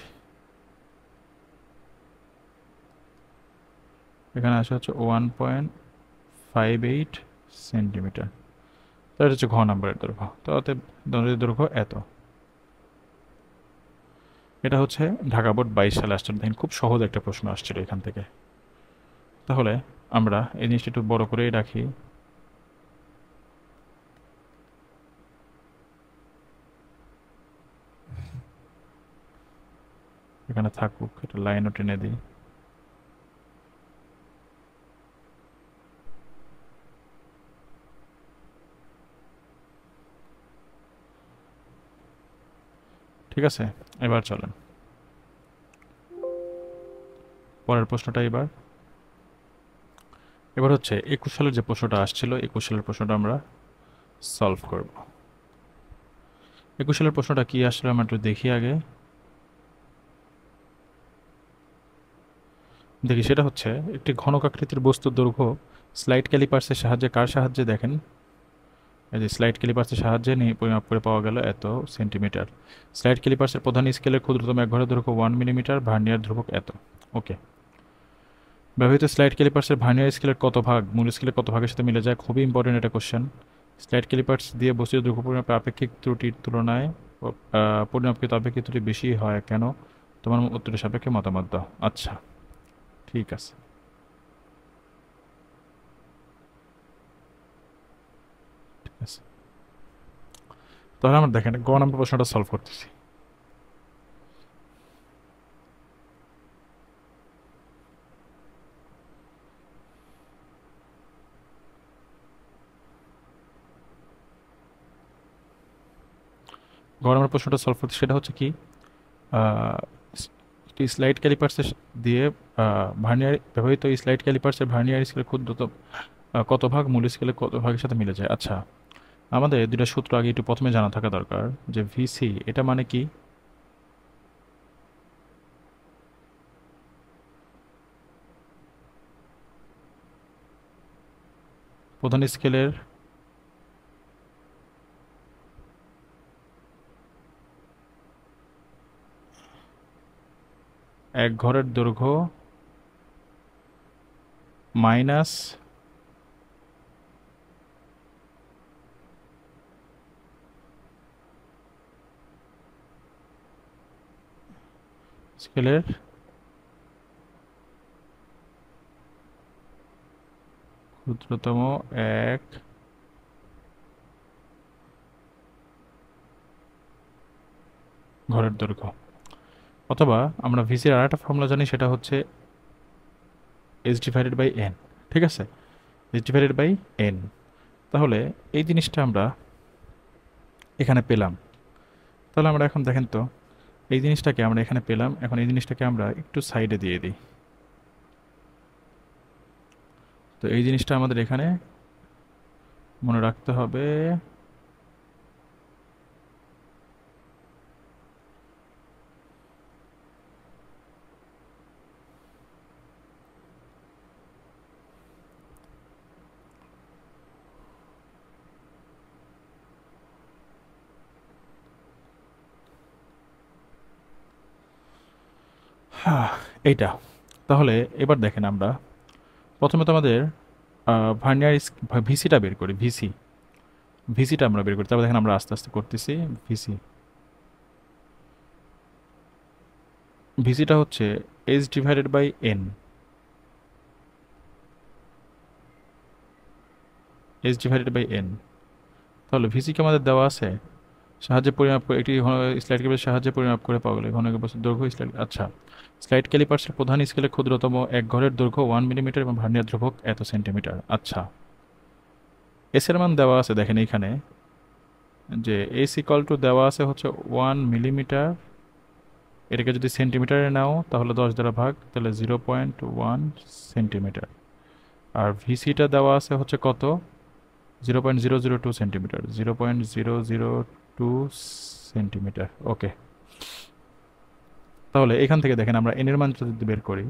এখানে আসে হচ্ছে 1.58 সেন্টিমিটার। তো এটা হচ্ছে ঘ নাম্বারের দৈর্ঘ্য। তো অতএব দণ্ডের দৈর্ঘ্য এত। এটা হচ্ছে ঢাকা বোর্ড 22 সালে আসছিল। দেখেন খুব সহজ একটা প্রশ্ন আসছিল এখান থেকে। তাহলে আমরা এই জিনিসটা একটু বড় করেই রাখি। এখানে থাকুক, এটা লাইনও টেনে দিই। ঠিক আছে, এবার চলেন পরের প্রশ্নটা। এবার হচ্ছে 21 সালের যে প্রশ্নটা আসছিল, 21 সালের প্রশ্নটা আমরা সলভ করব। 21 সালের প্রশ্নটা কি আসলে আমরা একটু দেখি আগে। দেখি, সেটা হচ্ছে একটি ঘনকাকৃতির বস্তুর দৈর্ঘ্য স্লাইড ক্যালিপার্সের সাহায্যে, কার সাহায্যে দেখেন, এই যে স্লাইড ক্যালিপার্সের সাহায্যে নিয়ে পরিমাপ করে পাওয়া গেল এত সেন্টিমিটার। স্লাইড ক্যালিপার্সের প্রধান স্কেলের ক্ষুদ্রতম এক ঘরের দৈর্ঘ্য 1 মিলিমিটার, ভার্নিয়ার ধ্রুবক এত। ওকে, ব্যবহৃত স্লাইড ক্যালিপার্সের ভার্নিয়ার স্কেলের কত ভাগ মূল স্কেলের কত ভাগের সাথে মিলে যায়? খুবই ইম্পর্টেন্ট একটা কোশ্চেন। স্লাইড ক্যালিপার্স দিয়ে বস্তুর দৈর্ঘ্য পরিমাপে আপেক্ষিক ত্রুটির তুলনায় পরিমাপকৃত আপেক্ষিক ত্রুটি বেশি হয় কেন? তোমার উত্তরের সাপেক্ষে মতামত দাও। আচ্ছা, ঠিক আছে। ঠিক আছে, তাহলে আমরা দেখেন গ নম্বর প্রশ্নটা সলভ করতেছি। গ নম্বর প্রশ্নটা সলভ করতে, সেটা হচ্ছে কি, স্লাইড ক্যালিপার্সের দিয়ে ভার্নিয়ার ব্যবহৃত স্লাইড ক্যালিপার্সের ভার্নিয়ার স্কেলের ক্ষুদ্রতম কত ভাগ মূল স্কেলের কত ভাগের সাথে মিলে যায়? আচ্ছা, আমাদের দুটা সূত্র আগে একটু প্রথমে জানা থাকা দরকার, যে ভিসি এটা মানে কি? প্রধান স্কেলের এক ঘরের দৈর্ঘ্য মাইনাস স্কেলের ক্ষুদ্রতম এক ঘরের দৈর্ঘ্য। অথবা আমরা ভিসির আর একটা ফর্মুলা জানি, সেটা হচ্ছে এস ডিভাইডেড বাই এন। ঠিক আছে, এস ডিভাইডেড বাই এন। তাহলে এই জিনিসটা আমরা এখানে পেলাম। তাহলে আমরা এখন দেখেন তো, এই জিনিসটাকে আমরা এখানে পেলাম, এখন এই জিনিসটাকে আমরা একটু সাইডে দিয়ে দিই। তো এই জিনিসটা আমাদের এখানে মনে রাখতে হবে। এইটা, তাহলে এবার দেখেন আমরা প্রথমে তো আমাদের ভার্নিয়ার ভিসিটা বের করি। ভিসিটা আমরা বের করি, তারপর দেখেন আমরা আস্তে আস্তে করতেছি। ভিসিটা হচ্ছে S divided by N. S divided by N. তাহলে ভিসিকে আমাদের দেওয়া আছে, সাহায্যে পরিমাপ করে একটি স্লাইড ক্যালিপারের সাহায্যে পরিমাপ করে পাওয়া গেলে ঘনকের বস্তুর দৈর্ঘ্য স্লাইড। আচ্ছা, স্লাইড ক্যালিপার্সের প্রধান স্কেলের ক্ষুদ্রতম এক ঘরের দৈর্ঘ্য 1 মিলিমিটার এবং ভার্নিয়ার ধ্রুবক এত সেন্টিমিটার। আচ্ছা, এস এর মান দেওয়া আছে, দেখেন এইখানে যে এস ইকুয়াল টু দেওয়া আছে হচ্ছে 1 মিলিমিটার। এটাকে যদি সেন্টিমিটারে নাও তাহলে 10 দ্বারা ভাগ, তাহলে 0.1 সেন্টিমিটার। আর ভিসিটা দেওয়া আছে হচ্ছে কত? 0.002 সেন্টিমিটার, 0.002 সেন্টিমিটার। ওকে, তাহলে এখান থেকে দেখেন আমরা এন এর মানটা যদি বের করি,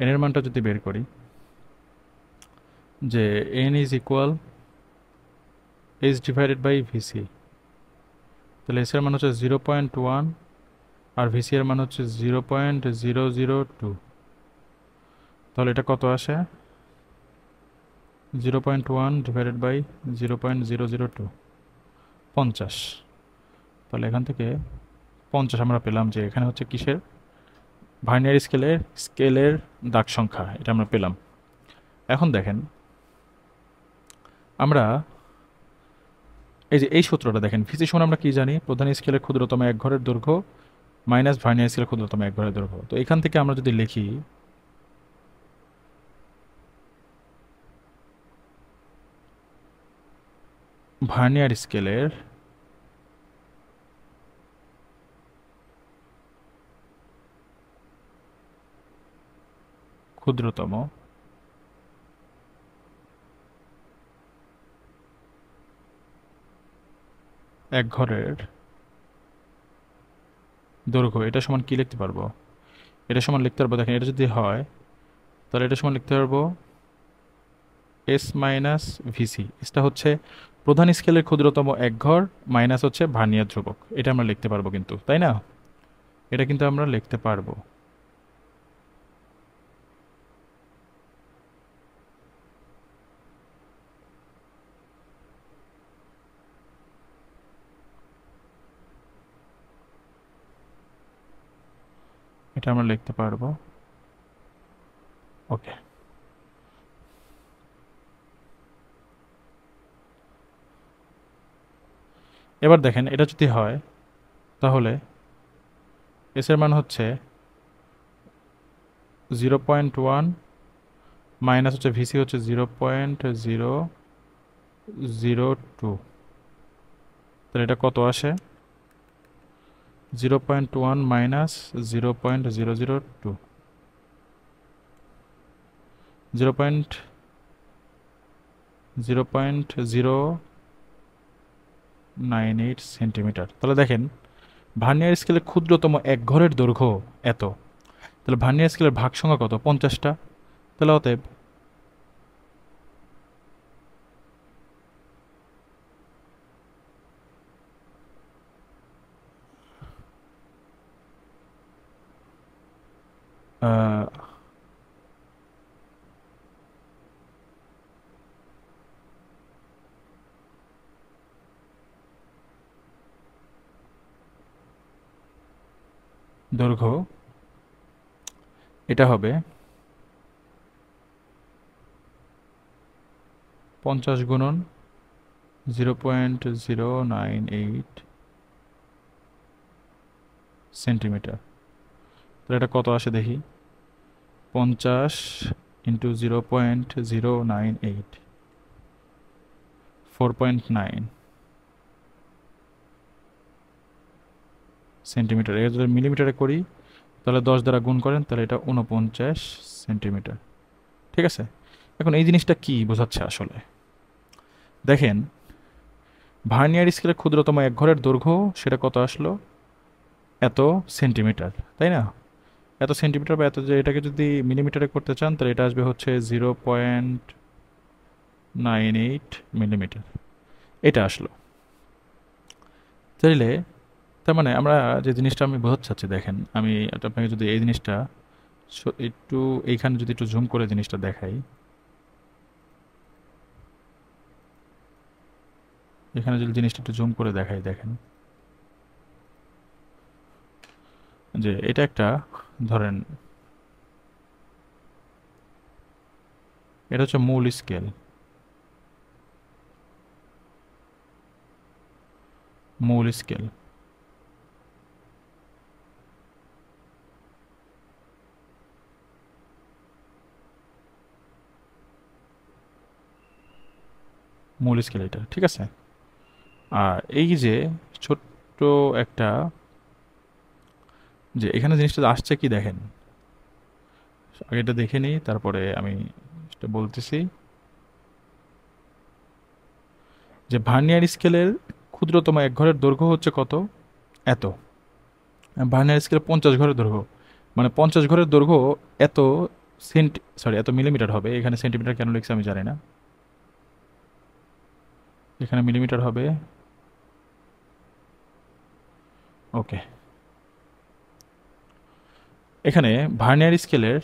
এন এর মানটা যদি বের করি, যে N is equal H divided by VC, তাহলে এস এর মান হচ্ছে 0.1 আর ভিসি এর মান হচ্ছে 0.002। তাহলে এটা কত আসে? 0.1 ডিভাইডেড বাই 0.002, 50। তাহলে এখান থেকে 50 আমরা পেলাম যে এখানে হচ্ছে কিসের, ভার্নিয়ার স্কেলের দাগ সংখ্যা, এটা আমরা পেলাম। এখন দেখেন আমরা এই যে এই সূত্রটা দেখেন, ভিসি সমান আমরা কি জানি, প্রধান স্কেলের ক্ষুদ্রতম এক ঘরের দৈর্ঘ্য মাইনাস ভার্নিয়ার স্কেলের ক্ষুদ্রতম এক ঘরের দৈর্ঘ্য। তো এখান থেকে আমরা যদি লিখি ভার্নিয়ার স্কেলের ক্ষুদ্রতম এক ঘরের দৈর্ঘ্য, এটা সমান কি লিখতে পারবো? এটা সমান লিখতে পারবো, দেখেন এটা যদি হয় তাহলে এটা সমান লিখতে পারবো এস মাইনাস ভিসি। এসটা হচ্ছে প্রধান স্কেলের ক্ষুদ্রতম এক ঘর মাইনাস হচ্ছে ভার্নিয়ার ধ্রুবক, এটা আমরা লিখতে পারবো কিন্তু, তাই না? এটা কিন্তু আমরা লিখতে পারবো। এটা আমরা লিখতে পারবো। ওকে, এবার দেখেন এটা যদি হয় তাহলে এস এর মান হচ্ছে 0.1 মাইনাস হচ্ছে ভিসি হচ্ছে 0.002। তাহলে এটা কত আসে? 0.1 মাইনাস 0.002, 0.098 সেন্টিমিটার। তাহলে দেখেন ভার্নিয়ার স্কেলের ক্ষুদ্রতম এক ঘরের দৈর্ঘ্য এত, তাহলে ভার্নিয়ার স্কেলের ভাগ সংখ্যা কত? 50টা। তাহলে অতএব দৈর্ঘ্য এটা হবে 50 গুণন 0.098 সেন্টিমিটার। তাহলে এটা কত আসে দেখি, 50 ইন্টু 0.098, 4.9 সেন্টিমিটার। এর যদি মিলিমিটারে করি তাহলে 10 দ্বারা গুণ করেন, তাহলে এটা 49 সেন্টিমিটার। ঠিক আছে, এখন এই জিনিসটা কি বোঝাচ্ছে আসলে দেখেন, ভার্নিয়ার স্কেলের ক্ষুদ্রতম এক ঘরের দৈর্ঘ্য সেটা কত আসলো? এত সেন্টিমিটার, তাই না? এত সেন্টিমিটার বা এত, যে এটাকে যদি মিলিমিটারে করতে চান তাহলে এটা আসবে হচ্ছে 0.98 মিলিমিটার, এটা আসলো। তাইলে তার মানে আমরা যে জিনিসটা আমি বোঝাতে চাচ্ছি, দেখেন আমি এটা আপনাকে যদি এই জিনিসটা একটু এইখানে যদি একটু জুম করে জিনিসটা দেখাই, এখানে যদি জিনিসটা একটু জুম করে দেখাই, দেখেন যে এটা একটা, ধরেন এটা হচ্ছে মূল স্কেল, মূল স্কেল। মূল স্কেল এটা, ঠিক আছে। আর এই যে ছোট্ট একটা, যে এখানে জিনিসটা আসছে কি দেখেন, আগে এটা দেখে নিই তারপরে আমি এটা বলতেছি। যে ভার্নিয়ার স্কেলের ক্ষুদ্রতম এক ঘরের দৈর্ঘ্য হচ্ছে কত, এত। ভার্নিয়ার স্কেল 50 ঘরের দৈর্ঘ্য, মানে 50 ঘরের দৈর্ঘ্য এত এত মিলিমিটার হবে। এখানে সেন্টিমিটার কেন লিখছে আমি জানি না, এখানে মিলিমিটার হবে। ওকে, এখানে ভার্নিয়ার স্কেলের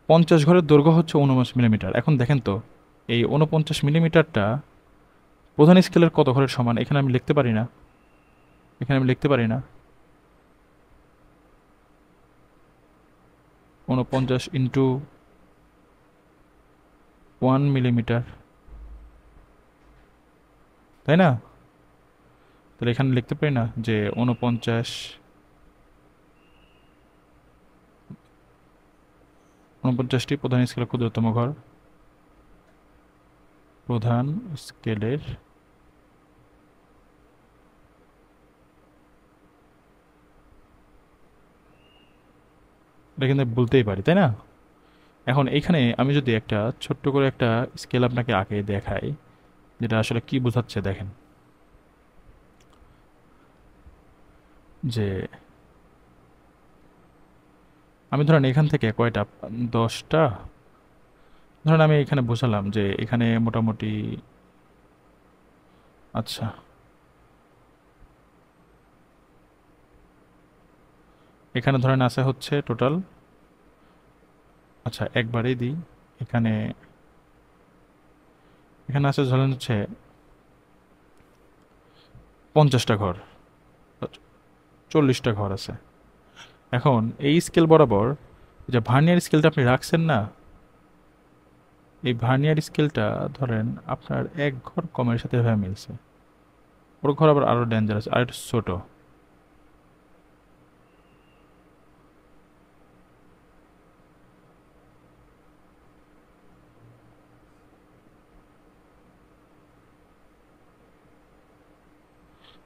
50 ঘরের দৈর্ঘ্য হচ্ছে 49 মিলিমিটার। এখন দেখেন তো, এই 49 মিলিমিটারটা প্রধান স্কেলের কত ঘরের সমান? এখানে আমি লিখতে পারি না, এখানে আমি লিখতে পারি না 49 × 1 মিলিমিটার, তাই না? তাহলে এখানে লিখতে পারি না যে 49টি প্রধান স্কেলের ক্ষুদ্রতম ঘর, প্রধান স্কেলের এটা কিন্তু বলতেই পারি, তাই না? এখন এইখানে আমি যদি একটা ছোট্ট করে একটা স্কেল আপনাকে আঁকে দেখাই, যেটা আসলে কি বোঝাচ্ছে দেখেন। যে আমি ধরেন এখান থেকে কয়টা, 10টা ধরেন আমি এখানে বোঝালাম যে এখানে মোটামুটি, আচ্ছা এখানে ধরেন আছে হচ্ছে টোটাল, আচ্ছা একবারেই দিই, এখানে এখানে আছে ধরেন হচ্ছে 50টা ঘর, 40টা ঘর আছে। এখন এই স্কেল বরাবর যে ভার্নিয়ার স্কেলটা আপনি রাখছেন না, এই ভার্নিয়ার স্কেলটা ধরেন আপনার এক ঘর কমের সাথে এভাবে মিলছে, ওর ঘর আবার আরও ডেঞ্জারাস, আর একটু ছোট।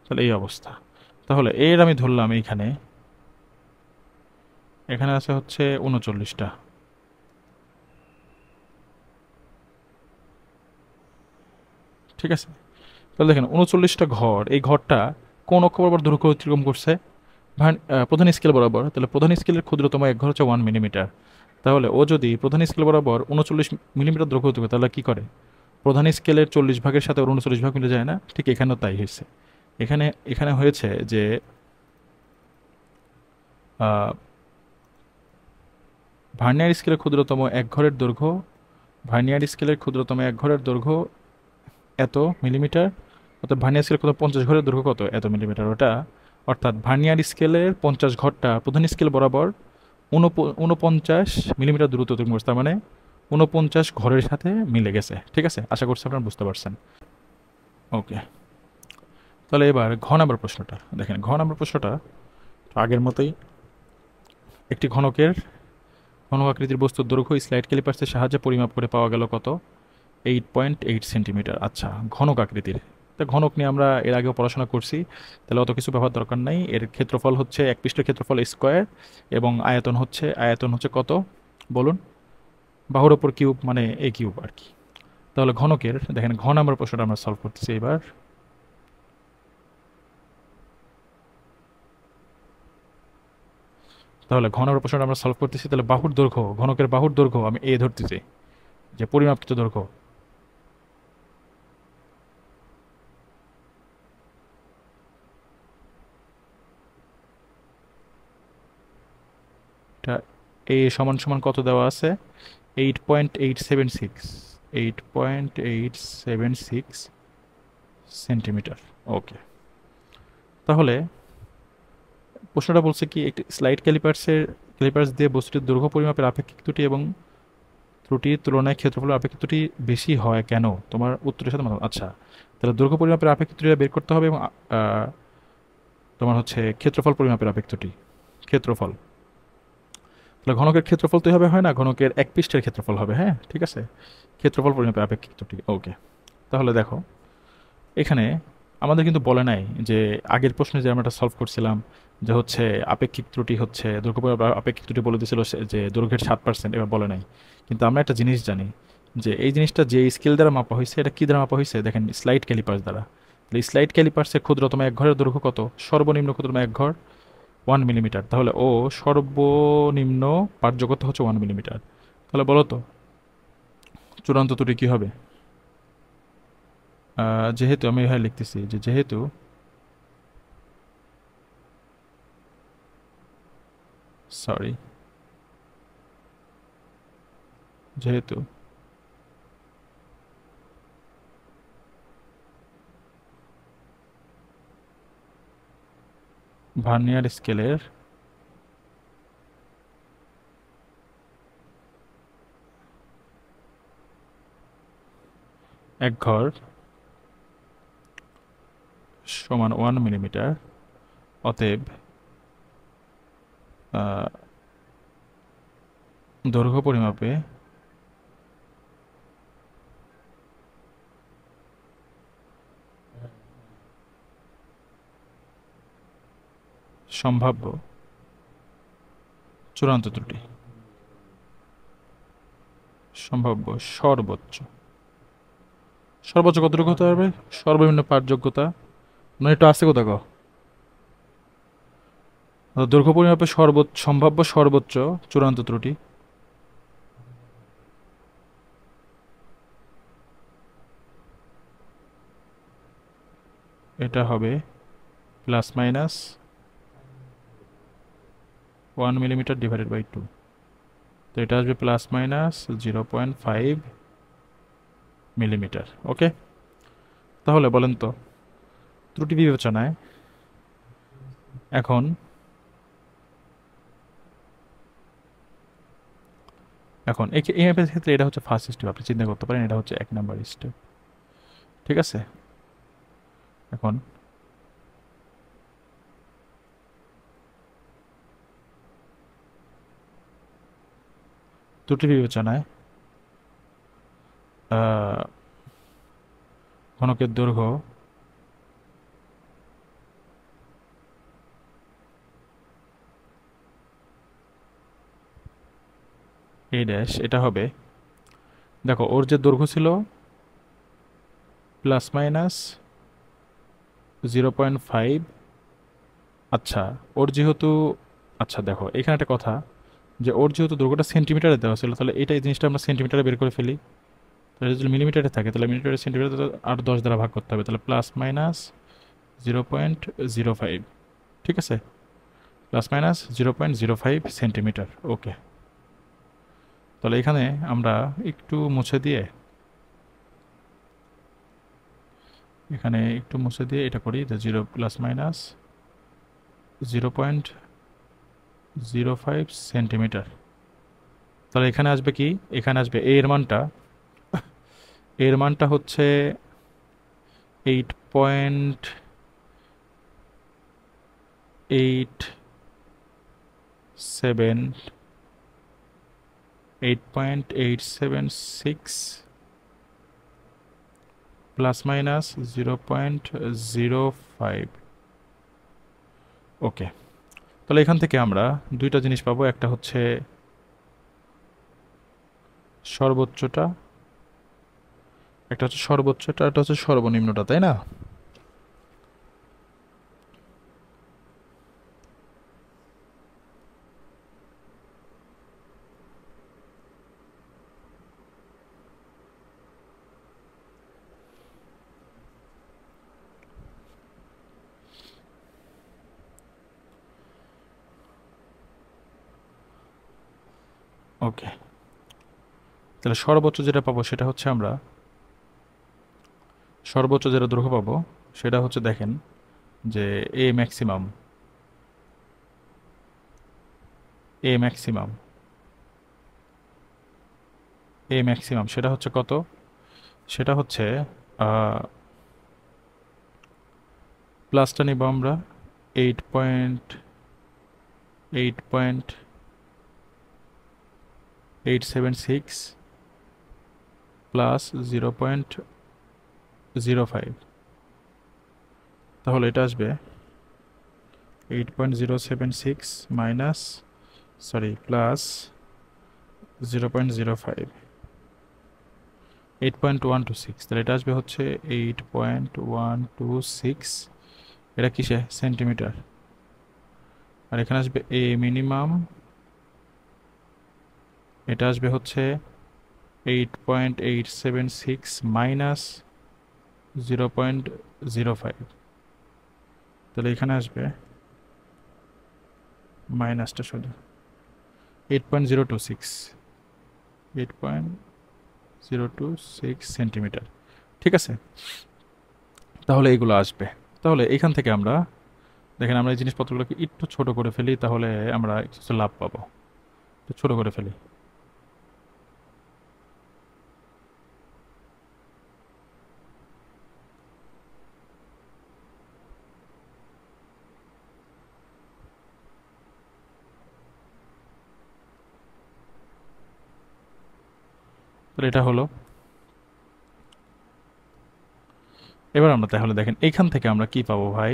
তাহলে এই অবস্থা। তাহলে এর আমি ধরলাম এইখানে, এখানে আছে হচ্ছে 39টা, ঠিক আছে? তাহলে দেখেন 39টা ঘর, এই ঘরটা কোন অক্ষ বরাবর দৈর্ঘ্য অতিক্রম করছে? প্রধান স্কেল বরাবর। তাহলে প্রধান স্কেলের ক্ষুদ্রতম এক ঘর হচ্ছে 1 মিলিমিটার। তাহলে ও যদি প্রধান স্কেল বরাবর 39 মিলিমিটার দৈর্ঘ্য অতিক্রম, তাহলে কি করে? প্রধান স্কেলের 40 ভাগের সাথে ওর 39 ভাগ মিলে যায় না? ঠিক এখানেও তাই হয়েছে। এখানে এখানে হয়েছে যে আহ, ভার্নিয়ার স্কেলের ক্ষুদ্রতম এক ঘরের দৈর্ঘ্য, ভার্নিয়ার স্কেলের ক্ষুদ্রতম এক ঘরের দৈর্ঘ্য এত মিলিমিটার, অর্থাৎ ভার্নিয়ার স্কেলের কত, 50 ঘরের দৈর্ঘ্য কত, এত মিলিমিটার ওটা। অর্থাৎ ভার্নিয়ার স্কেলের 50 ঘরটা প্রধান স্কেল বরাবর 49 মিলিমিটার দূরত্ব অতিক্রম করছে, তার মানে 49 ঘরের সাথে মিলে গেছে। ঠিক আছে, আশা করছি আপনারা বুঝতে পারছেন। ওকে, তাহলে এবার ঘ নাম্বার প্রশ্নটা দেখেন। ঘ নাম্বার প্রশ্নটা আগের মতোই, একটি ঘনক আকৃতির বস্তুর দৈর্ঘ্য স্লাইড ক্যালিপার্সের সাহায্যে পরিমাপ করে পাওয়া গেল কত, 8.8 সেন্টিমিটার। আচ্ছা, ঘনক আকৃতির, তা ঘনক নিয়ে আমরা এর আগেও পড়াশোনা করছি, তাহলে অত কিছু ব্যবহার দরকার নাই। এর ক্ষেত্রফল হচ্ছে এক পৃষ্ঠের ক্ষেত্রফল স্কোয়ার, এবং আয়তন হচ্ছে কত বলুন, বাহুর ওপর কিউব, মানে এ কিউব আর কি। তাহলে ঘনকের দেখেন, ঘ নাম্বার প্রশ্নটা আমরা সলভ করতেছি এবার। তাহলে ঘ নাম্বার প্রশ্নটা আমরা সলভ করতেছি। তাহলে বাহুর দৈর্ঘ্য, ঘনকের বাহুর দৈর্ঘ্য আমি এ ধরতেছি, যে পরিমাপকৃত দৈর্ঘ্য, এটা এ সমান সমান কত দেওয়া আছে, 8.876, 8.876 সেন্টিমিটার। ওকে, তাহলে প্রশ্নটা বলছে কি, একটি স্লাইড ক্যালিপার্স দিয়ে বস্তুটির দৈর্ঘ্য পরিমাপের আপেক্ষিক ত্রুটি এবং ত্রুটির তুলনায় ক্ষেত্রফলের আপেক্ষিক ত্রুটি বেশি হয় কেন? তোমার উত্তরের সাথে মতামত। আচ্ছা, তাহলে দৈর্ঘ্য পরিমাপের আপেক্ষিক ত্রুটিটা বের করতে হবে, এবং তোমার হচ্ছে ক্ষেত্রফল পরিমাপের আপেক্ষিক ত্রুটি, ক্ষেত্রফল। তাহলে ঘনকের ক্ষেত্রফল তো এভাবে হয় না, ঘনকের এক পৃষ্ঠের ক্ষেত্রফল হবে। হ্যাঁ, ঠিক আছে, ক্ষেত্রফল পরিমাপের আপেক্ষিক ত্রুটি। ওকে, তাহলে দেখো এখানে আমাদের কিন্তু বলে নাই যে আগের প্রশ্নে যে আমরা সলভ করছিলাম, যে হচ্ছে আপেক্ষিক ত্রুটি হচ্ছে দৈর্ঘ্য পরিমাপ আপেক্ষিক ত্রুটি বলে দিয়েছিল যে দৈর্ঘ্যের 7%, এবার বলে নাই। কিন্তু আমরা একটা জিনিস জানি, যে এই জিনিসটা যে স্কেল দ্বারা মাপা হয়েছে এটা কি দ্বারা মাপা হয়েছে দেখেন, স্লাইড ক্যালিপার্স দ্বারা। তাহলে স্লাইড ক্যালিপার্সের ক্ষুদ্রতম এক ঘরের দৈর্ঘ্য কত? সর্বনিম্ন ক্ষুদ্রতম এক ঘর 1 মিলিমিটার। তাহলে ও সর্বনিম্ন পাঠযোগ্যতা হচ্ছে 1 মিলিমিটার। তাহলে বলো তো চূড়ান্ত ত্রুটি কি হবে? যেহেতু আমি এখানে লিখতেছি যে যেহেতু সরি যেহেতু ভার্নিয়ার স্কেলের এক ঘর সমান 1 মিলিমিটার, অতএব আহ, দৈর্ঘ্য পরিমাপে সম্ভাব্য চূড়ান্ত ত্রুটি সম্ভাব্য সর্বোচ্চ সর্বোচ্চ কতটুকু হতে পারবে? সর্বনিম্ন পাঠযোগ্যতা মানে একটু আসতে কোথা কো, দৈর্ঘ্য পরিমাপে সম্ভাব্য সর্বোচ্চ চূড়ান্ত ত্রুটি এটা হবে plus minus 1 millimetre divided by 2। তো এটা আসবে প্লাস মাইনাস 0.5 মিলিমিটার। ওকে, তাহলে বলেন তো ত্রুটি বিবেচনায় এখন এখন এই ম্যাপের ক্ষেত্রে এটা হচ্ছে ফার্স্ট স্টেপ, আপনি চিন্তা করতে পারেন এটা হচ্ছে 1 নম্বর স্টেপ। ঠিক আছে, এখন ত্রুটি বিবেচনায় ঘনকের দৈর্ঘ্য এই ড্যাশ এটা হবে, দেখো ওর যে দৈর্ঘ্য ছিল প্লাস মাইনাস 0.5। আচ্ছা ওর যেহেতু, আচ্ছা দেখো এখানে একটা কথা, যে ওর যেহেতু দৈর্ঘ্যটা সেন্টিমিটারে দেওয়া ছিল, তাহলে এই জিনিসটা আমরা সেন্টিমিটারে বের করে ফেলি। তাহলে যদি মিলিমিটারে থাকে তাহলে মিলিমিটারে সেন্টিমিটার আর 10 দ্বারা ভাগ করতে হবে, তাহলে প্লাস মাইনাস 0.05। ঠিক আছে, প্লাস মাইনাস 0.05 সেন্টিমিটার। ওকে, তাহলে এখানে আমরা একটু মুছে দিয়ে এটা করি যে 0+-0.05 সেন্টিমিটার। তাহলে এখানে আসবে কি, এখানে আসবে এর মানটা হচ্ছে 8.87 8.876 প্লাস মাইনাস 0.05। ওকে, তাহলে এখান থেকে আমরা দুইটা জিনিস পাবো, একটা হচ্ছে সর্বোচ্চটা, একটা হচ্ছে সর্বোচ্চটা, একটা হচ্ছে সর্বনিম্নটা, তাই না? ওকে, তাহলে সর্বোচ্চ যেটা পাবো সেটা হচ্ছে আমরা সর্বোচ্চ যেটা দৈর্ঘ্য পাবো সেটা হচ্ছে দেখেন যে এ ম্যাক্সিমাম এ ম্যাক্সিমাম এ ম্যাক্সিমাম সেটা হচ্ছে কত? সেটা হচ্ছে প্লাসটা নিব আমরা 8.8.876 প্লাস 0.05। তাহলে এটা আসবে 8.076 মাইনাস প্লাস 0.05। 8.126, তাহলে এটা আসবে হচ্ছে 8.126, এটা কিসে সেন্টিমিটার, আর এখানে আসবে এ মিনিমাম, এটা আসবে হচ্ছে 8.876 মাইনাস 0.05, তাহলে এখানে আসবে মাইনাসটা শুধু 8.026, 8.026 সেন্টিমিটার। ঠিক আছে, তাহলে এগুলো আসবে। তাহলে এখান থেকে আমরা দেখেন আমরা এই জিনিসপত্রগুলোকে একটু ছোট করে ফেলি, তাহলে আমরা কিছু লাভ পাবো। একটু ছোট করে ফেলি। তাহলে এটা হলো। এবার আমরা তাহলে দেখেন এখান থেকে আমরা কি পাবো ভাই,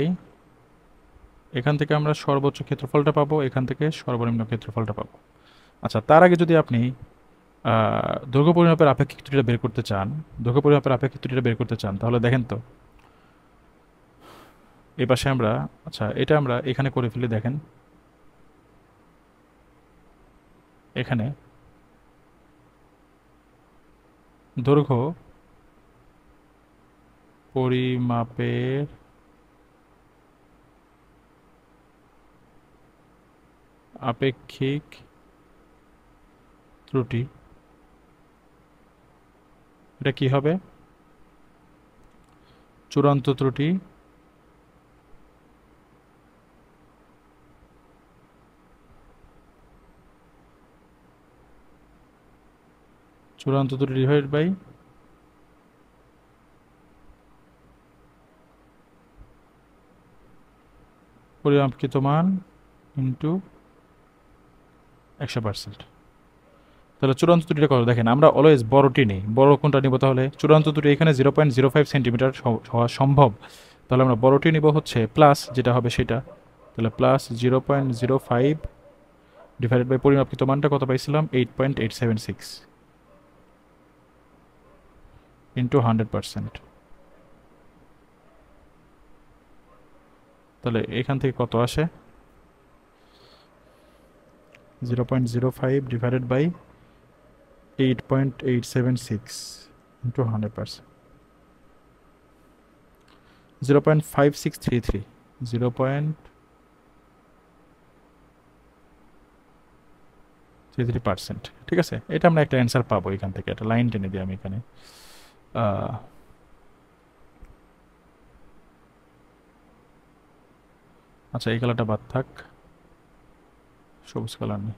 এখান থেকে আমরা সর্বোচ্চ ক্ষেত্রফলটা পাবো, এখান থেকে সর্বনিম্ন ক্ষেত্রফলটা পাবো। আচ্ছা, তার আগে যদি আপনি দৈর্ঘ্য পরিমাপের আপেক্ষিক ত্রুটিটা বের করতে চান, দৈর্ঘ্য পরিমাপের আপেক্ষিক ত্রুটিটা বের করতে চান, তাহলে দেখেন তো এই পাশে আমরা, আচ্ছা এটা আমরা এখানে করে ফেলি। দেখেন এখানে দৈর্ঘ্য পরিমাপের আপেক্ষিক ত্রুটি, এটা কি হবে, চূড়ান্ত ত্রুটি চূড়ান্ত ত্রুটি ডিভাইড বাই পরিমাপকৃত মান ইন্টু 100%। তাহলে চূড়ান্ত ত্রুটিটা কত, দেখেন আমরা অলওয়েজ বড়টি নিই, বড় কোনটা নিব, তাহলে চূড়ান্ত ত্রুটি এখানে 0.05 সেন্টিমিটার হওয়া সম্ভব, তাহলে আমরা বড়টি নিব হচ্ছে প্লাস যেটা হবে সেটা, তাহলে প্লাস 0.05 ডিভাইডেড বাই পরিমাপকৃত মানটা কত পাইছিলাম, 8.876 ইন্টু 100%। তাহলে এখান থেকে কত আসে, 0.05 ডিভাইডেড বাই 8.876 ইন্টু 100%, 0.5633, 0.33%। ঠিক আছে, এটা আমরা একটা অ্যান্সার পাবো এখান থেকে, একটা লাইন টেনে দিই আমি এখানে। আহ, আচ্ছা এই কালারটা বাদ থাক, সবুজ কালার নেই।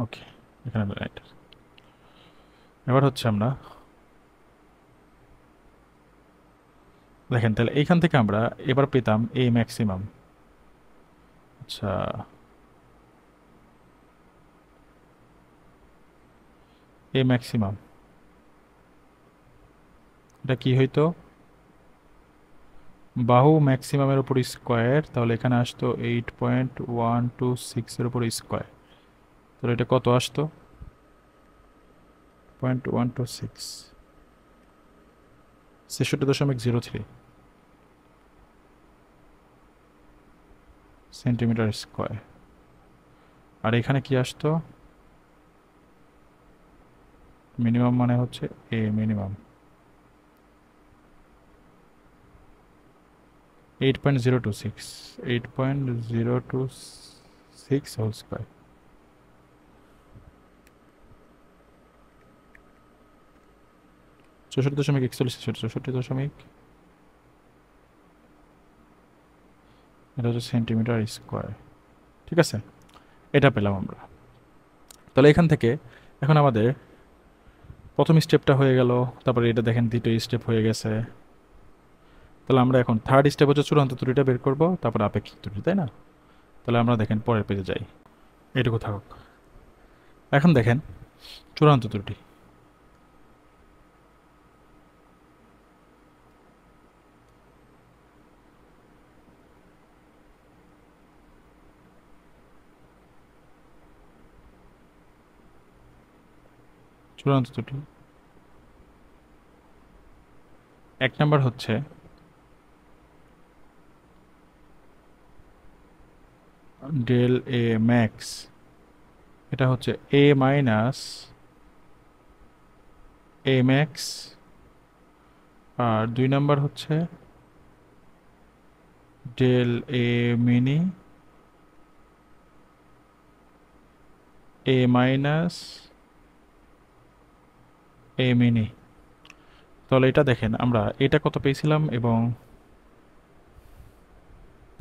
ওকে, এখানে রাইট। এবার হচ্ছে আমরা দেখেন তাহলে এইখান থেকে আমরা এবার পেতাম এ ম্যাক্সিমাম। আচ্ছা, এ ম্যাক্সিমাম এটা কি হইতো, বাহু ম্যাক্সিমামের উপর স্কোয়ার, তাহলে এখানে আসতো 8.126 এর উপর স্কোয়ার, তাহলে এটা কত আসতো, 0.126, 66.03 সেন্টিমিটার স্কোয়ার। আর এখানে কি আসতো, মিনিমাম মানে হচ্ছে এ মিনিমাম 8.026, 8.026 হোল স্কোয়ার। 64.41, 64, এটা হচ্ছে সেন্টিমিটার স্কোয়ার। ঠিক আছে, এটা পেলাম আমরা। তাহলে এখান থেকে এখন আমাদের প্রথম স্টেপটা হয়ে গেল, তারপরে এটা দেখেন দ্বিতীয় স্টেপ হয়ে গেছে। তাহলে আমরা এখন থার্ড স্টেপ হচ্ছে চূড়ান্ত ত্রুটিটা বের করব, তারপর আপেক্ষিক ত্রুটি, তাই না? তাহলে আমরা দেখেন পরের পেজে যাই, এটুকু থাকুক। এখন দেখেন চূড়ান্ত ত্রুটি। চূড়ান্ত ত্রুটি। 1 নাম্বার হচ্ছে ডেল এ ম্যাক্স, এটা হচ্ছে এ মাইনাস এ ম্যাক্স। আর 2 নাম্বার হচ্ছে ডেল এ মিনি এ মাইনাস এ মিনি। তাহলে এটা দেখেন আমরা এটা কত পেয়েছিলাম, এবং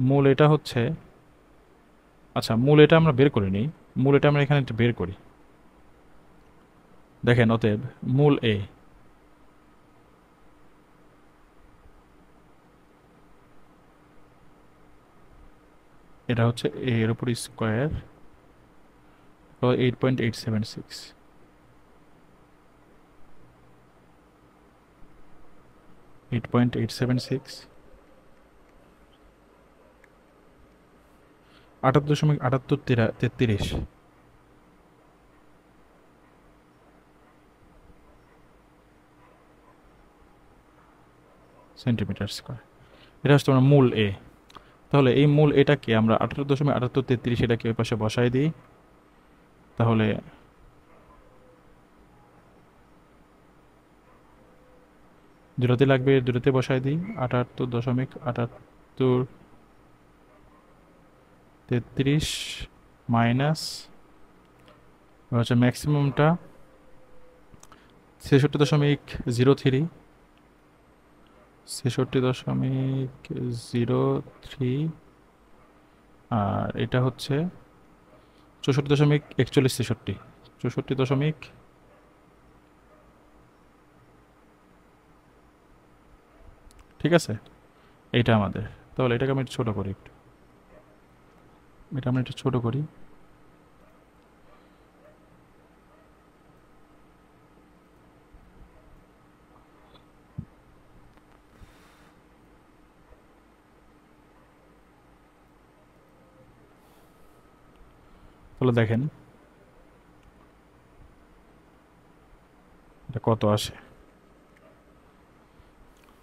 মূল এটা হচ্ছে, আচ্ছা মূল এটা আমরা বের করে নিই। মূল এটা আমরা এখানে একটু বের করি। দেখেন অতএব মূল এ, এটা হচ্ছে এ এর উপর স্কোয়ার, 8.876, 8.876, 78.7833 সেন্টিমিটার স্কোয়ার। এটা হচ্ছে তোমার মূল এ। তাহলে এই মূল এটাকে আমরা 78.7833 এটাকে ওই পাশে বসাই দিই। তাহলে দুটাতে লাগবে, দুটাতে বসাই দিই। 78.7833 মাইনাস হচ্ছে ম্যাক্সিমামটা 66.03, 66.03। আর এটা হচ্ছে 64.4163, 64 দশমিক, ঠিক আছে। এইটা আমাদের, তাহলে এটাকে আমি একটু ছোট করি, একটু এটা আমরা একটু ছোট করি। তাহলে দেখেন এটা কত আসে,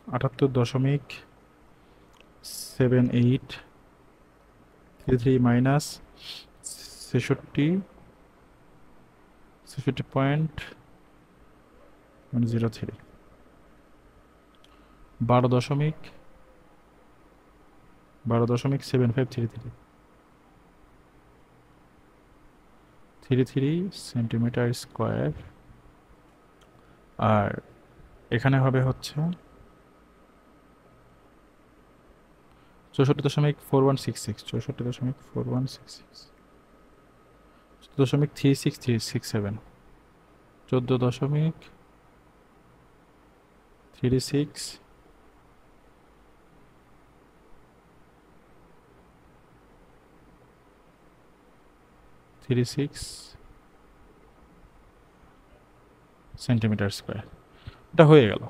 78.7833 মাইনাস 66, 66.03, 12.7533 সেন্টিমিটার স্কোয়ার। আর এখানে হবে হচ্ছে 64.4166, 64.4166, 14.36367, 14.36 36 সেন্টিমিটার স্কোয়ার। এটা হয়ে গেল।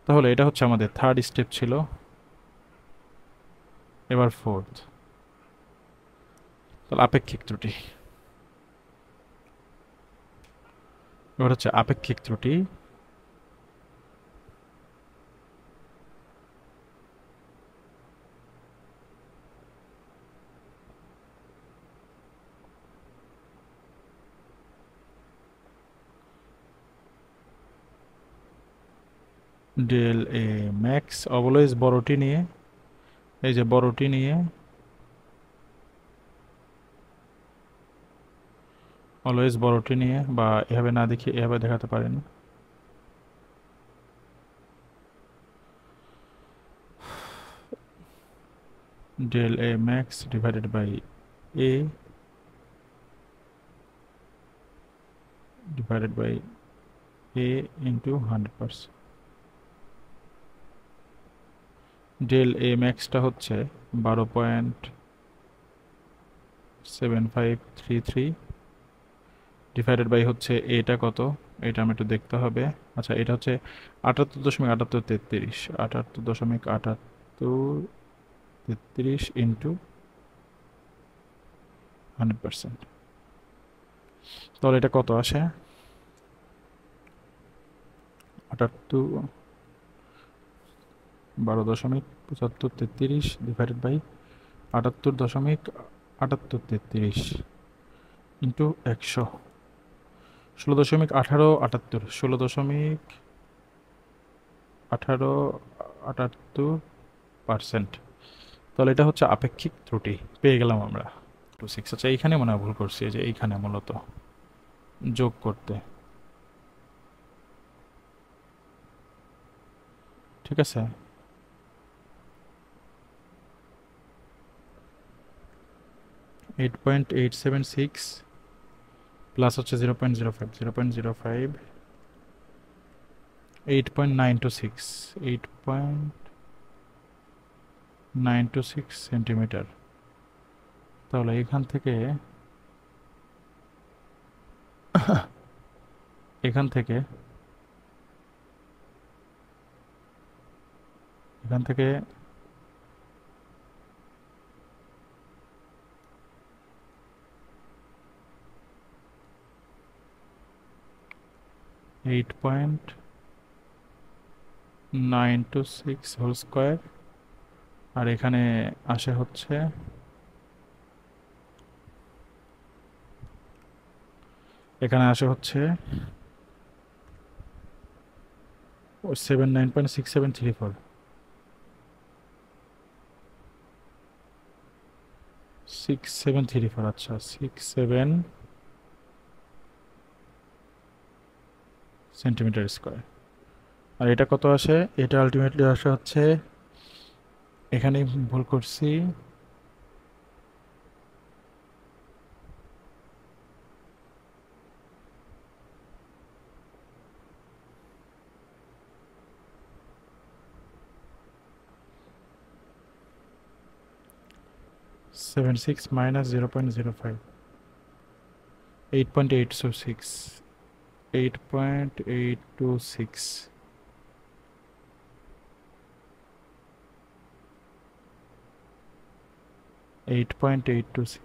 তাহলে এটা হচ্ছে আমাদের থার্ড স্টেপ ছিল। এবার ফোর্থ, তাহলে আপেক্ষিক ত্রুটি। এবার হচ্ছে আপেক্ষিক ত্রুটি। ডেল এ ম্যাক্স অলওয়েজ বড়টি নিয়ে, এই যে বড়টি নিয়ে, অলওয়েজ বড়টি নিয়ে, বা এভাবে না দেখে এভাবে দেখাতে পারেন। Del A max divided by A divided by a into 100%। Del A ম্যাক্সটা হচ্ছে 12.7533 ডিভাইডেড বাই হচ্ছে এটা কত, এটা আমি একটু দেখতে হবে। আচ্ছা এটা হচ্ছে 78.7833, 78.7833 ইন্টু 100%। তাহলে এটা কত আসে, 78 12.7533 ডিভাইডেড বাই 78.7833 ইন্টু 100 16.1878 16.1878%। তাহলে এটা হচ্ছে আপেক্ষিক ত্রুটি পেয়ে গেলাম আমরা 26। আচ্ছা এইখানে মনে হয় ভুল করছি, যে এইখানে মূলত যোগ করতে, ঠিক আছে। Eight point eight seven six plus হচ্ছে 0.05 8.926 8.926 সেন্টিমিটার। তাহলে এখান থেকে এখান থেকে এখান থেকে 8.926 হোল স্কোয়ার, আর এখানে আসে হচ্ছে এখানে আসে হচ্ছে 79.6734 6734। আচ্ছা 67 সেন্টিমিটার স্কোয়ার। আর এটা কত আসে? এটা আলটিমেটলি আসে হচ্ছে, এখানে ভুল করছি, 76 minus 0.05 8.826 8.826 8.826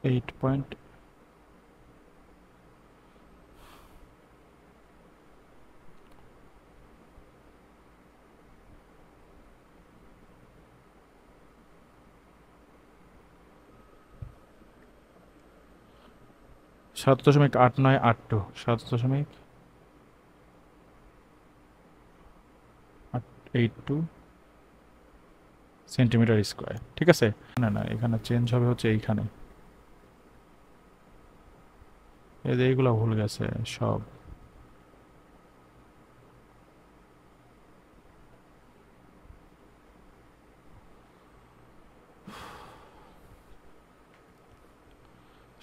8 পয়েন্ট 7.8982 7.82 সেন্টিমিটার স্কোয়ার, ঠিক আছে। না না, এখানে চেঞ্জ হবে হচ্ছে এইখানে, এই যে এইগুলো ভুল গেছে সব।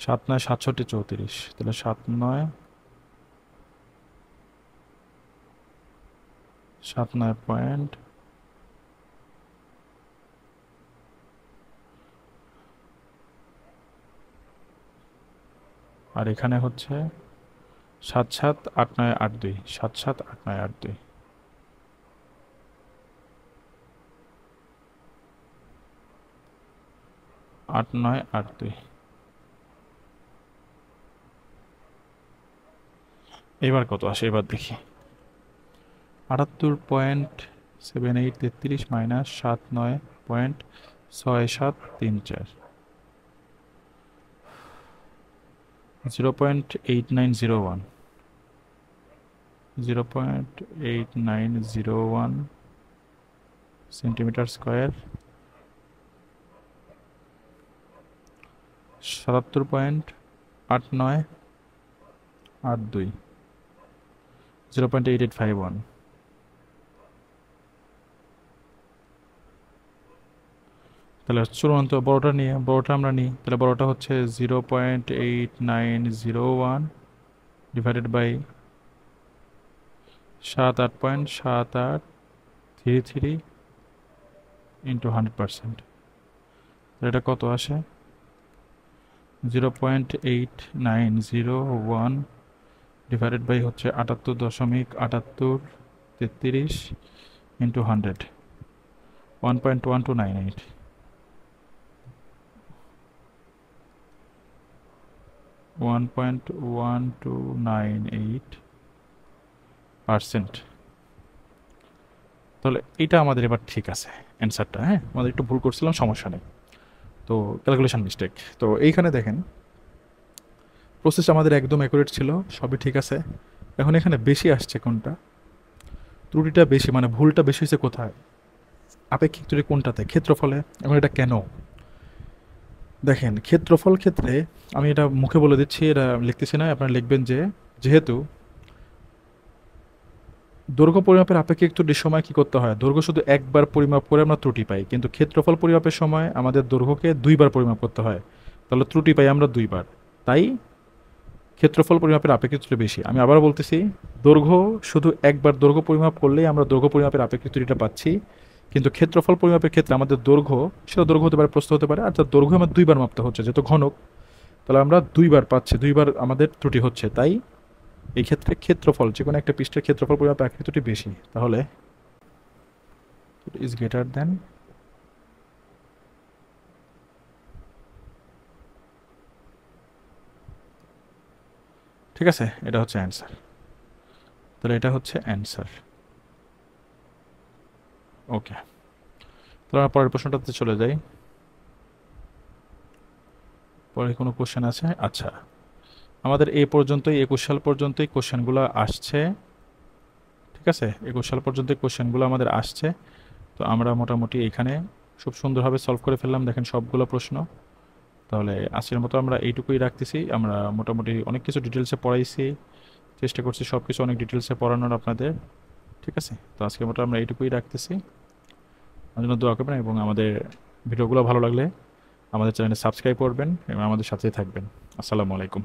সাত নয় 6734, তাহলে 7.9 পয়েন্ট আর এখানে হচ্ছে 778982 778982 8982। এবার কত আসে এবার দেখি। 78.7833 মাইনাস 79.6734 0.8901 0.8901 সেন্টিমিটার স্কোয়ার 77.8982 0.8851। তাহলে চূড়ান্ত বড়টা নিয়ে বড়টা আমরা নিই, তাহলে বড়টা হচ্ছে 0.8901 ডিভাইডেড বাই 78.7833 ইন্টু 100%। এটা কত আসে? 0.8901 ডিভাইডেড বাই হচ্ছে 78.7833 ইন্টু 100, 1.1298। 1.1298%। তাহলে এটা আমাদের এবার ঠিক আছে অ্যান্সারটা। হ্যাঁ, আমাদের একটু ভুল করছিলাম, সমস্যা নেই। তো ক্যালকুলেশন মিস্টেক। তো এইখানে দেখেন প্রসেস আমাদের একদম অ্যাকুরেট ছিল, সবই ঠিক আছে। এখন এখানে বেশি আসছে কোনটা, ত্রুটিটা বেশি মানে ভুলটা বেশি হয়েছে কোথায়, আপেক্ষিক ত্রুটি কোনটাতে, ক্ষেত্রফলে। এখন এটা কেন দেখেন, ক্ষেত্রফল ক্ষেত্রে আমি এটা মুখে বলে দিচ্ছি, এটা লিখতেছি না, আপনারা লিখবেন যে যেহেতু দৈর্ঘ্য পরিমাপের আপেক্ষিক ত্রুটির সময় কি করতে হয়, দৈর্ঘ্য শুধু একবার পরিমাপ করে আমরা ত্রুটি পাই, কিন্তু ক্ষেত্রফল পরিমাপের সময় আমাদের দৈর্ঘ্যকে দুইবার পরিমাপ করতে হয়, তাহলে ত্রুটি পাই আমরা দুইবার। তাই ক্ষেত্রফল পরিমাপের আপেক্ষিক ত্রুটি বেশি। আমি আবার বলতেছি, দৈর্ঘ্য শুধু একবার দৈর্ঘ্য পরিমাপ করলেই আমরা দৈর্ঘ্য পরিমাপের আপেক্ষিক ত্রুটিটা পাচ্ছি, কিন্তু ক্ষেত্রফল পরিমাপের ক্ষেত্রে আমাদের দৈর্ঘ্য, সেটা দৈর্ঘ্য হতে পারে, প্রস্থ হতে পারে, আর তার দৈর্ঘ্য আমার দুইবার মাপতে হচ্ছে যেহেতু ঘনক, তাহলে আমরা দুইবার পাচ্ছি, দুইবার আমাদের ত্রুটি হচ্ছে। তাই এই ক্ষেত্রে ক্ষেত্রফল, যে কোনো একটা পৃষ্ঠের ক্ষেত্রফল পরিমাপে আপেক্ষিক ত্রুটি বেশি। তাহলে ইজ গ্রেটার দেন, ঠিক আছে, এটা হচ্ছে অ্যান্সার। তাহলে এটা হচ্ছে অ্যান্সার। ওকে, তাহলে আমরা পরের প্রশ্নটাতে চলে যাই। পরে কোনো কোশ্চেন আছে? আচ্ছা, আমাদের এই পর্যন্তই, 21 সাল পর্যন্তই কোশ্চেনগুলো আসছে, ঠিক আছে, 21 সাল পর্যন্তই কোশ্চেনগুলো আমাদের আসছে। তো আমরা মোটামুটি এখানে খুব সুন্দরভাবে সলভ করে ফেললাম, দেখেন সবগুলো প্রশ্ন। তাহলে আজকের মতো আমরা এইটুকুই রাখতেছি। আমরা মোটামুটি অনেক কিছু ডিটেলসে পড়াইছি, চেষ্টা করছি সব কিছু অনেক ডিটেলসে পড়ানোর আপনাদের, ঠিক আছে। তো আজকের মতো আমরা এইটুকুই রাখতেছি। আমার জন্য দোয়া করবেন এবং আমাদের ভিডিওগুলো ভালো লাগলে আমাদের চ্যানেলে সাবস্ক্রাইব করবেন এবং আমাদের সাথেই থাকবেন। আসসালামু আলাইকুম।